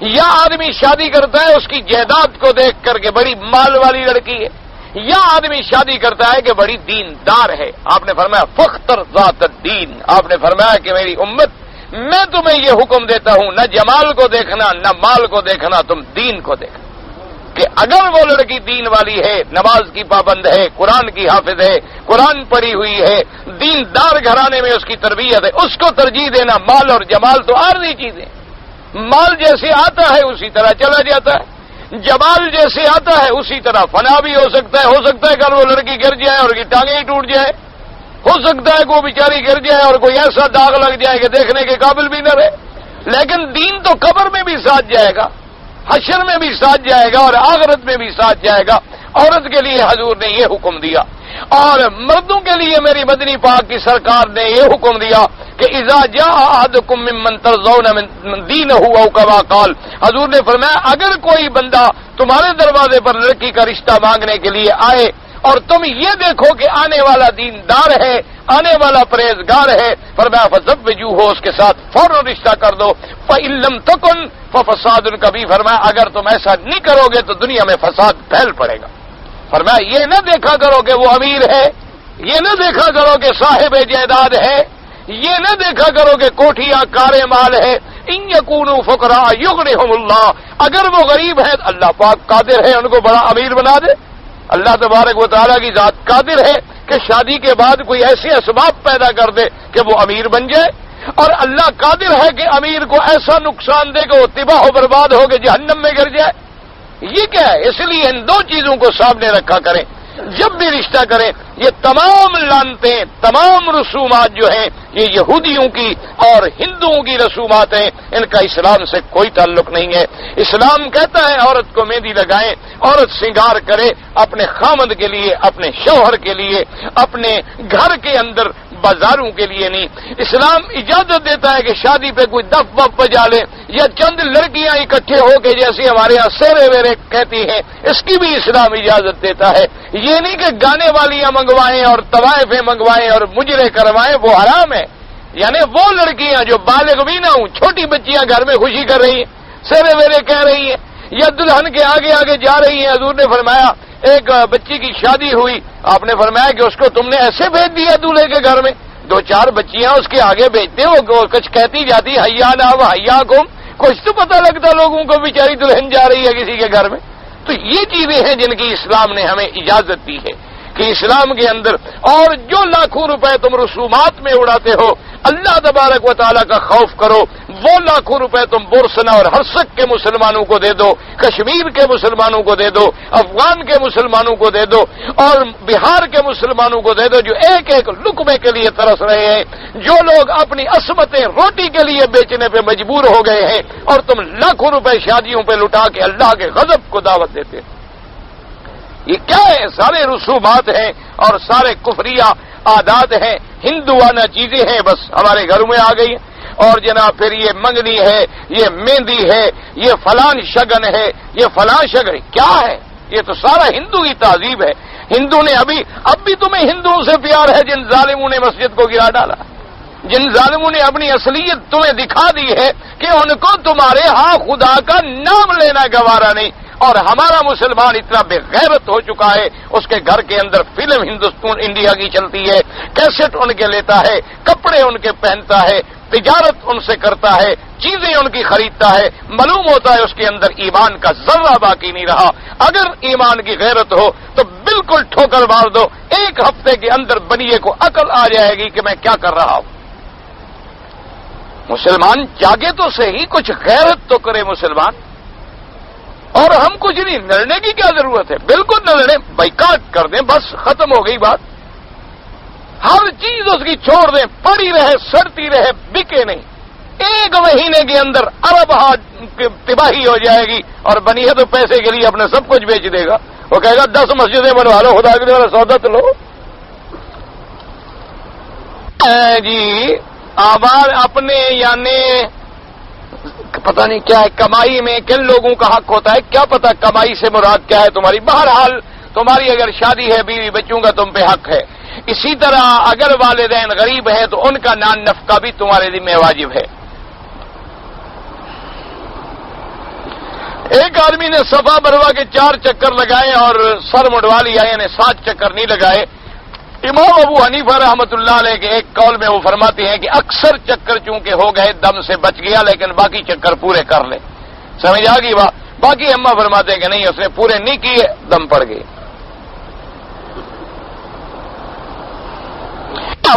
یا آدمی شادی کرتا ہے اس کی جائیداد کو دیکھ کر کے بڑی مال والی لڑکی ہے. یا آدمی شادی کرتا ہے کہ بڑی دیندار ہے. آپ نے فرمایا فختر ذات الدین. آپ نے فرمایا کہ میری امت میں تمہیں یہ حکم دیتا ہوں نہ جمال کو دیکھنا نہ مال کو دیکھنا، تم دین کو دیکھنا، کہ اگر وہ لڑکی دین والی ہے، نماز کی پابند ہے، قرآن کی حافظ ہے، قرآن پڑھی ہوئی ہے، دیندار گھرانے میں اس کی تربیت ہے، اس کو ترجیح دینا۔ مال اور جمال تو عارضی چیزیں، مال جیسے آتا ہے اسی طرح چلا جاتا ہے، جمال جیسے آتا ہے اسی طرح فنا بھی ہو سکتا ہے کہ وہ لڑکی گر جائے اور کی ٹانگیں ہی ٹوٹ جائے، ہو سکتا ہے کہ وہ بیچاری گر جائے اور کوئی ایسا داغ لگ جائے کہ دیکھنے کے قابل بھی نہ رہے، لیکن دین تو قبر میں بھی ساتھ جائے گا، حشر میں بھی ساتھ جائے گا اور آخرت میں بھی ساتھ جائے گا۔ عورت کے لیے حضور نے یہ حکم دیا، اور مردوں کے لیے میری مدنی پاک کی سرکار نے یہ حکم دیا کہ اذا جاء احدکم ممن ترضون من دینہ او کما قال، حضور نے فرمایا اگر کوئی بندہ تمہارے دروازے پر لڑکی کا رشتہ مانگنے کے لیے آئے اور تم یہ دیکھو کہ آنے والا دیندار ہے، آنے والا پرہیزگار ہے، فرمایا فزوجوہ، اس کے ساتھ فوراً رشتہ کر دو، فإن لم تکن ففساد کبیر، فرمایا اگر تم ایسا نہیں کرو گے تو دنیا میں فساد پھیل پڑے گا۔ فرمایا یہ نہ دیکھا کرو کہ وہ امیر ہے، یہ نہ دیکھا کرو کہ صاحب جائیداد ہے، یہ نہ دیکھا کرو کہ کوٹھیاں کارے مال ہے، ان یکونوا فقراء یغنیہم اللہ، اگر وہ غریب ہے اللہ پاک قادر ہے ان کو بڑا امیر بنا دے۔ اللہ تبارک و تعالیٰ کی ذات قادر ہے کہ شادی کے بعد کوئی ایسے اسباب پیدا کر دے کہ وہ امیر بن جائے، اور اللہ قادر ہے کہ امیر کو ایسا نقصان دے کہ وہ تباہ و برباد ہو کے جہنم میں گر جائے۔ یہ کیا ہے؟ اس لیے ان دو چیزوں کو سامنے رکھا کریں جب بھی رشتہ کریں۔ یہ تمام لعنتیں، تمام رسومات جو ہیں یہ یہودیوں کی اور ہندوؤں کی رسومات ہیں، ان کا اسلام سے کوئی تعلق نہیں ہے۔ اسلام کہتا ہے عورت کو مہندی لگائیں، عورت سنگار کرے اپنے خامد کے لیے، اپنے شوہر کے لیے، اپنے گھر کے اندر، بازاروں کے لیے نہیں۔ اسلام اجازت دیتا ہے کہ شادی پہ کوئی دف وف بجا لے یا چند لڑکیاں اکٹھے ہو کے جیسے ہمارے یہاں سیرے ویرے کہتی ہیں، اس کی بھی اسلام اجازت دیتا ہے۔ یہ نہیں کہ گانے والیاں منگوائیں اور طوائفیں منگوائیں اور مجرے کروائیں، وہ حرام ہے۔ یعنی وہ لڑکیاں جو بالغ بھی نہ ہوں، چھوٹی بچیاں گھر میں خوشی کر رہی ہیں، سیرے ویرے کہہ رہی ہیں یا دلہن کے آگے آگے جا رہی ہیں۔ حضور نے فرمایا ایک بچی کی شادی ہوئی، آپ نے فرمایا کہ اس کو تم نے ایسے بھیج دیا دولہے کے گھر میں، دو چار بچیاں اس کے آگے بھیجتے ہو، کچھ کہتی جاتی حیا نا و حیا کم، کچھ تو پتہ لگتا لوگوں کو بیچاری دلہن جا رہی ہے کسی کے گھر میں۔ تو یہ چیزیں ہیں جن کی اسلام نے ہمیں اجازت دی ہے کہ اسلام کے اندر، اور جو لاکھوں روپے تم رسومات میں اڑاتے ہو، اللہ تبارک و تعالیٰ کا خوف کرو، وہ لاکھوں روپے تم بورسنا اور ہرسک کے مسلمانوں کو دے دو، کشمیر کے مسلمانوں کو دے دو، افغان کے مسلمانوں کو دے دو، اور بہار کے مسلمانوں کو دے دو جو ایک ایک لقمے کے لیے ترس رہے ہیں، جو لوگ اپنی عصمتیں روٹی کے لیے بیچنے پہ مجبور ہو گئے ہیں، اور تم لاکھوں روپے شادیوں پہ لٹا کے اللہ کے غضب کو دعوت دیتے ہیں۔ یہ کیا ہے؟ سارے رسومات ہیں اور سارے کفریہ عادات ہیں، ہندوانہ چیزیں ہیں، بس ہمارے گھروں میں آ گئی ہیں۔ اور جناب پھر یہ منگنی ہے، یہ مہندی ہے، یہ فلان شگن ہے، یہ فلان شگن کیا ہے؟ یہ تو سارا ہندو کی تہذیب ہے۔ ہندو نے اب بھی تمہیں ہندوؤں سے پیار ہے جن ظالموں نے مسجد کو گرا ڈالا، جن ظالموں نے اپنی اصلیت تمہیں دکھا دی ہے کہ ان کو تمہارے ہاں خدا کا نام لینا گوارا نہیں۔ اور ہمارا مسلمان اتنا بے غیرت ہو چکا ہے، اس کے گھر کے اندر فلم ہندوستان انڈیا کی چلتی ہے، کیسٹ ان کے لیتا ہے، کپڑے ان کے پہنتا ہے، تجارت ان سے کرتا ہے، چیزیں ان کی خریدتا ہے، معلوم ہوتا ہے اس کے اندر ایمان کا ذرہ باقی نہیں رہا۔ اگر ایمان کی غیرت ہو تو بالکل ٹھوکر مار دو، ایک ہفتے کے اندر بنیے کو عقل آ جائے گی کہ میں کیا کر رہا ہوں۔ مسلمان جاگے تو صحیح، کچھ غیرت تو کرے مسلمان۔ اور ہم کچھ نہیں، لڑنے کی کیا ضرورت ہے؟ بالکل نہ لڑیں، بائیکاٹ کر دیں، بس ختم ہو گئی بات۔ ہر چیز اس کی چھوڑ دیں، پڑی رہے، سڑتی رہے، بکے نہیں۔ ایک مہینے کے اندر ارب تباہی ہو جائے گی، اور بنیے تو پیسے کے لیے اپنا سب کچھ بیچ دے گا۔ وہ کہے گا 10 مسجدیں بنوا لو، خدا کے لیے سودا تو لو۔ جی آباد اپنے یعنی پتہ نہیں کیا ہے، کمائی میں کن لوگوں کا حق ہوتا ہے، کیا پتہ کمائی سے مراد کیا ہے تمہاری۔ بہرحال تمہاری اگر شادی ہے، بیوی بچوں کا تم پہ حق ہے۔ اسی طرح اگر والدین غریب ہیں تو ان کا نان نفقہ بھی تمہارے ذمہ واجب ہے۔ ایک آدمی نے صفا مروا کے 4 چکر لگائے اور سر مڈوا لیا، یعنی 7 چکر نہیں لگائے، امام ابو حنیفہ رحمۃ اللہ علیہ کے ایک قول میں وہ فرماتے ہیں کہ اکثر چکر چونکہ ہو گئے دم سے بچ گیا، لیکن باقی چکر پورے کر لے. سمجھ آ گئی بات؟ باقی اما فرماتے ہیں کہ نہیں، اس نے پورے نہیں کیے، دم پڑ گئے.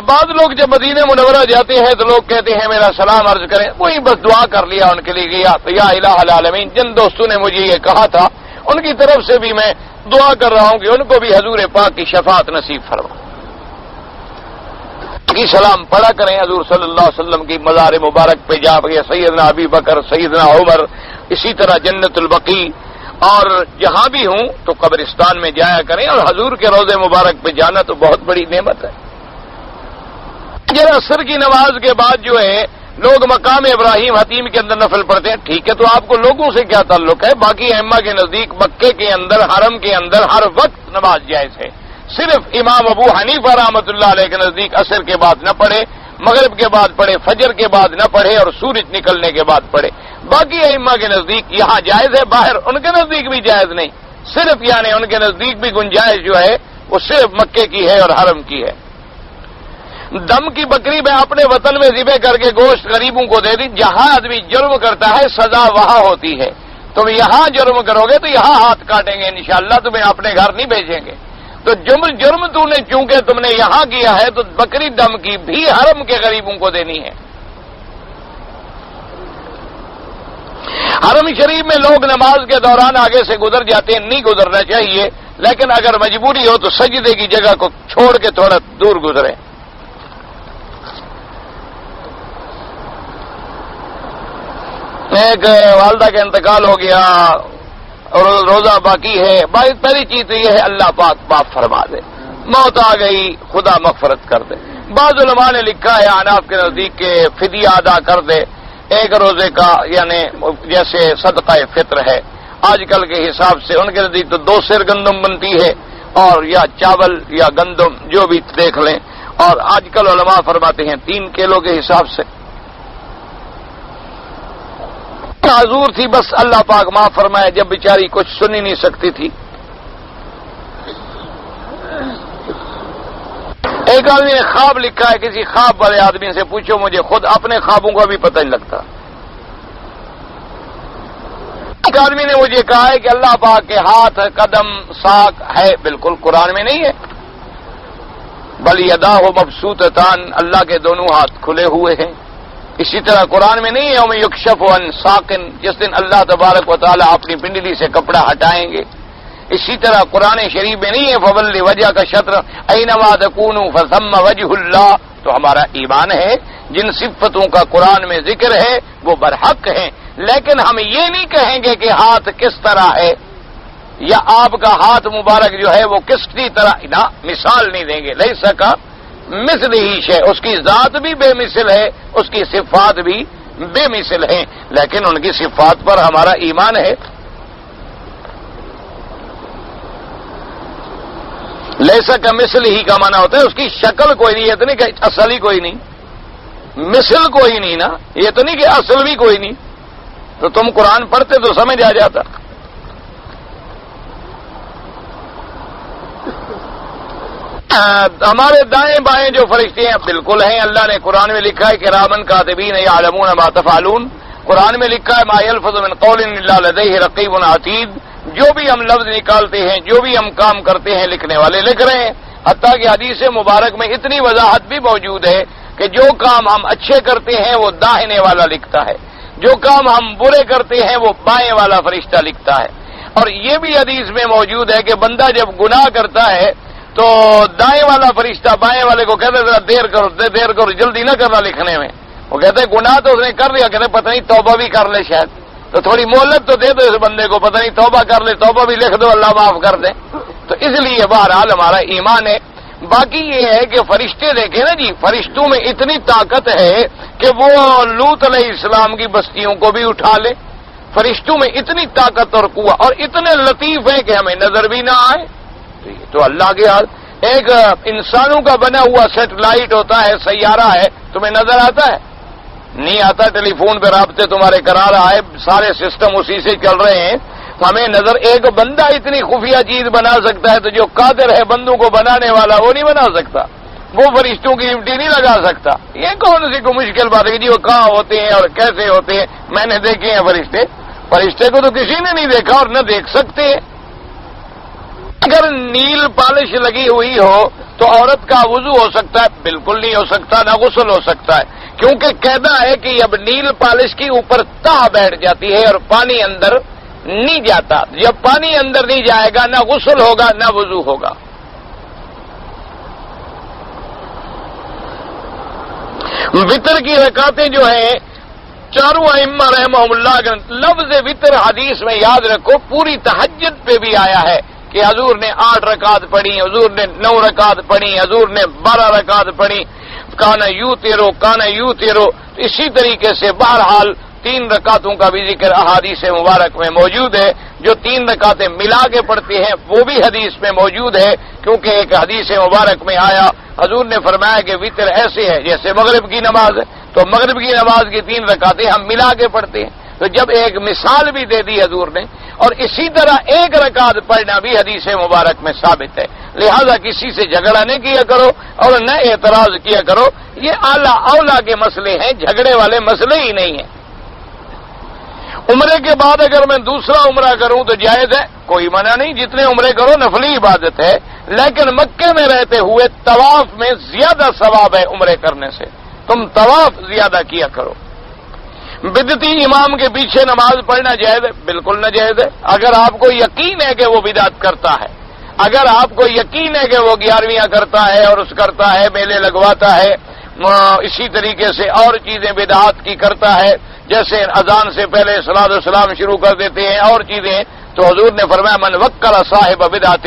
بعض لوگ جب مدینہ منورہ جاتے ہیں تو لوگ کہتے ہیں میرا سلام عرض کریں، وہی بس دعا کر لیا ان کے لیے کہ یا الہ العالمین. جن دوستوں نے مجھے یہ کہا تھا ان کی طرف سے بھی میں دعا کر رہا ہوں کہ ان کو بھی حضور پاک کی شفاعت نصیب فرما. کی سلام پڑھا کریں حضور صلی اللہ علیہ وسلم کی مزار مبارک پہ جا کے، سیدنا ابی بکر، سیدنا عمر، اسی طرح جنت البقیع، اور جہاں بھی ہوں تو قبرستان میں جایا کریں. اور حضور کے روضے مبارک پہ جانا تو بہت بڑی نعمت ہے. عصر کی نماز کے بعد جو ہے لوگ مقام ابراہیم حتیم کے اندر نفل پڑھتے ہیں، ٹھیک ہے، تو آپ کو لوگوں سے کیا تعلق ہے؟ باقی ائمہ کے نزدیک مکے کے اندر، حرم کے اندر ہر وقت نماز جائز ہے. صرف امام ابو حنیفہ رحمۃ اللہ علیہ کے نزدیک عصر کے بعد نہ پڑھے، مغرب کے بعد پڑھے، فجر کے بعد نہ پڑھے، اور سورج نکلنے کے بعد پڑھے. باقی ائمہ کے نزدیک یہاں جائز ہے، باہر ان کے نزدیک بھی جائز نہیں. صرف یعنی ان کے نزدیک بھی گنجائش جو ہے وہ صرف مکے کی ہے اور حرم کی ہے. دم کی بکری میں اپنے وطن میں ذبح کر کے گوشت غریبوں کو دے دی. جہاں آدمی جرم کرتا ہے سزا وہاں ہوتی ہے. تم یہاں جرم کرو گے تو یہاں ہاتھ کاٹیں گے انشاءاللہ، تمہیں اپنے گھر نہیں بھیجیں گے. تو جرم تو نے چونکہ تم نے یہاں کیا ہے تو بکری دم کی بھی حرم کے غریبوں کو دینی ہے. حرم شریف میں لوگ نماز کے دوران آگے سے گزر جاتے ہیں، نہیں گزرنا چاہیے، لیکن اگر مجبوری ہو تو سجدے کی جگہ کو چھوڑ کے تھوڑا دور گزریں. ایک والدہ کا انتقال ہو گیا اور روزہ باقی ہے. پہلی چیز تو یہ ہے اللہ پاک معاف فرما دے. موت آ گئی، خدا مغفرت کر دے. بعض علماء نے لکھا ہے احناف کے نزدیک کے فدیہ ادا کر دے ایک روزے کا، یعنی جیسے صدقہ فطر ہے آج کل کے حساب سے. ان کے نزدیک تو 2 سیر گندم بنتی ہے، اور یا چاول یا گندم جو بھی دیکھ لیں. اور آج کل علماء فرماتے ہیں 3 کلو کے حساب سے. معذور تھی، بس اللہ پاک معاف فرمائے، جب بیچاری کچھ سن ہی نہیں سکتی تھی. ایک آدمی نے خواب لکھا ہے، کسی خواب والے آدمی سے پوچھو، مجھے خود اپنے خوابوں کا بھی پتہ نہیں لگتا. ایک آدمی نے مجھے کہا ہے کہ اللہ پاک کے ہاتھ، قدم، ساق ہے. بالکل قرآن میں نہیں ہے. بل یداہ مبسوطتان، اللہ کے دونوں ہاتھ کھلے ہوئے ہیں. اسی طرح قرآن میں نہیں ہے یوم یکشف عن ساق، جس دن اللہ تبارک و تعالی اپنی پنڈلی سے کپڑا ہٹائیں گے. اسی طرح قرآن شریف میں نہیں ہے فول وجہ کا شطر اینما تکونوا فثم وجہ اللہ. تو ہمارا ایمان ہے جن صفتوں کا قرآن میں ذکر ہے وہ برحق ہیں، لیکن ہم یہ نہیں کہیں گے کہ ہاتھ کس طرح ہے یا آپ کا ہاتھ مبارک جو ہے وہ کس کی طرح، نہ، مثال نہیں دیں گے. لیس کا مثل ہی شے، اس کی ذات بھی بے مثل ہے، اس کی صفات بھی بے مثل ہیں، لیکن ان کی صفات پر ہمارا ایمان ہے. لیسا کا مثل ہی کا معنی ہوتا ہے اس کی شکل کوئی نہیں. یہ تو نہیں کہ اصل ہی کوئی نہیں، مثل کوئی نہیں نا. یہ تو نہیں کہ اصل بھی کوئی نہیں. تو تم قرآن پڑھتے تو سمجھ آ جاتا. ہمارے دائیں بائیں جو فرشتے ہیں بالکل ہیں. اللہ نے قرآن میں لکھا ہے کہ کرامن کاتبین یعلمون ما تفعلون. قرآن میں لکھا ہے ما یلفظ من قول الا لدیہ رقیب عتید. جو بھی ہم لفظ نکالتے ہیں، جو بھی ہم کام کرتے ہیں، لکھنے والے لکھ رہے ہیں. حتیٰ کہ حدیث مبارک میں اتنی وضاحت بھی موجود ہے کہ جو کام ہم اچھے کرتے ہیں وہ داہنے والا لکھتا ہے، جو کام ہم برے کرتے ہیں وہ بائیں والا فرشتہ لکھتا ہے. اور یہ بھی حدیث میں موجود ہے کہ بندہ جب گناہ کرتا ہے تو دائیں والا فرشتہ بائیں والے کو کہتے ذرا دیر کرو، جلدی نہ کرنا لکھنے میں. وہ کہتے ہیں گناہ تو اس نے کر لیا، کہتے پتہ نہیں توبہ بھی کر لے، شاید تو تھوڑی مہلت تو دے دو اس بندے کو، پتہ نہیں توبہ کر لے، توبہ بھی لکھ دو، اللہ معاف کر دے. تو اس لیے بہرحال ہمارا ایمان ہے. باقی یہ ہے کہ فرشتے دیکھیں نا جی، فرشتوں میں اتنی طاقت ہے کہ وہ لوط علیہ السلام کی بستیوں کو بھی اٹھا لے. فرشتوں میں اتنی طاقت اور قوت، اور اتنے لطیف ہیں کہ ہمیں نظر بھی نہ آئے. تو اللہ کے حال. ایک انسانوں کا بنا ہوا سیٹلائٹ ہوتا ہے، سیارہ ہے، تمہیں نظر آتا ہے؟ نہیں آتا. ٹیلی فون پہ رابطے تمہارے کرا رہا ہے، سارے سسٹم اسی سے چل رہے ہیں. تو ہمیں نظر ایک بندہ اتنی خفیہ چیز بنا سکتا ہے، تو جو قادر ہے بندوں کو بنانے والا وہ نہیں بنا سکتا، وہ فرشتوں کی ڈیوٹی نہیں لگا سکتا۔ یہ کون سی کوئی مشکل بات ہے کہ جی وہ کہاں ہوتے ہیں اور کیسے ہوتے ہیں؟ میں نے دیکھے ہیں فرشتے کو تو کسی نے نہیں دیکھا اور نہ دیکھ سکتے۔ اگر نیل پالش لگی ہوئی ہو تو عورت کا وضو ہو سکتا ہے؟ بالکل نہیں ہو سکتا، نہ غسل ہو سکتا ہے، کیونکہ قاعدہ ہے کہ اب نیل پالش کی اوپر تہ بیٹھ جاتی ہے اور پانی اندر نہیں جاتا۔ جب پانی اندر نہیں جائے گا نہ غسل ہوگا نہ وضو ہوگا۔ وطر کی رکعتیں جو ہیں چاروں ائمہ رحمہم اللہ لفظ وطر حدیث میں یاد رکھو پوری تہجد پہ بھی آیا ہے کہ حضور نے 8 رکعت پڑھی، حضور نے 9 رکعت پڑھی، حضور نے 12 رکعت پڑھی، کانا یو تیرو۔ اسی طریقے سے بہرحال 3 رکعتوں کا بھی ذکر احادیث مبارک میں موجود ہے۔ جو 3 رکعتیں ملا کے پڑھتے ہیں وہ بھی حدیث میں موجود ہے، کیونکہ ایک حدیث مبارک میں آیا حضور نے فرمایا کہ وطر ایسے ہے جیسے مغرب کی نماز ہے، تو مغرب کی نماز کی 3 رکعتیں ہم ملا کے پڑھتے ہیں۔ تو جب ایک مثال بھی دے دی حضور نے، اور اسی طرح 1 رکعت پڑھنا بھی حدیث مبارک میں ثابت ہے، لہذا کسی سے جھگڑا نہیں کیا کرو اور نہ اعتراض کیا کرو۔ یہ اعلیٰ اولا کے مسئلے ہیں، جھگڑے والے مسئلے ہی نہیں ہیں۔ عمرے کے بعد اگر میں دوسرا عمرہ کروں تو جائز ہے، کوئی منع نہیں، جتنے عمرے کرو نفلی عبادت ہے، لیکن مکے میں رہتے ہوئے طواف میں زیادہ ثواب ہے عمرے کرنے سے، تم طواف زیادہ کیا کرو۔ بدعتی امام کے پیچھے نماز پڑھنا جائز ہے؟ بالکل نہ جائز ہے۔ اگر آپ کو یقین ہے کہ وہ بدعت کرتا ہے، اگر آپ کو یقین ہے کہ وہ 11ویاں کرتا ہے اور اس کرتا ہے، میلے لگواتا ہے، اسی طریقے سے اور چیزیں بدعات کی کرتا ہے، جیسے اذان سے پہلے صلاۃ والسلام شروع کر دیتے ہیں اور چیزیں، تو حضور نے فرمایا من وکر صاحب بدعت،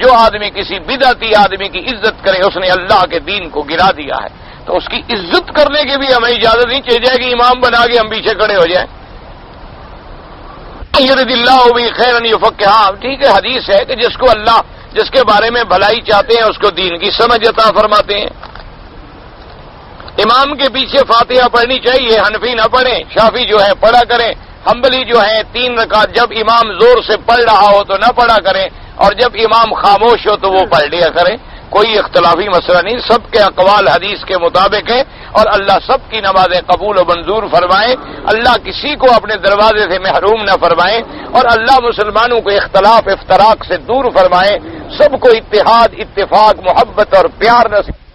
جو آدمی کسی بدعتی آدمی کی عزت کرے اس نے اللہ کے دین کو گرا دیا ہے۔ تو اس کی عزت کرنے کی بھی ہمیں اجازت نہیں چاہیے جائے کہ امام بنا کے ہم پیچھے کھڑے ہو جائیں۔ یرد اللہ بھی خیرا یفقہہ، ہاں ٹھیک ہے، حدیث ہے کہ جس کو اللہ جس کے بارے میں بھلائی چاہتے ہیں اس کو دین کی سمجھ عطا فرماتے ہیں۔ امام کے پیچھے فاتحہ پڑھنی چاہیے، حنفی نہ پڑھیں، شافعی جو ہے پڑھا کریں، حنبلی جو ہے 3 رکعت جب امام زور سے پڑھ رہا ہو تو نہ پڑھا کریں، اور جب امام خاموش ہو تو وہ پڑھ لیا کریں، کوئی اختلافی مسئلہ نہیں، سب کے اقوال حدیث کے مطابق ہیں، اور اللہ سب کی نمازیں قبول و منظور فرمائے، اللہ کسی کو اپنے دروازے سے محروم نہ فرمائے، اور اللہ مسلمانوں کو اختلاف افتراق سے دور فرمائے، سب کو اتحاد اتفاق محبت اور پیار نصیب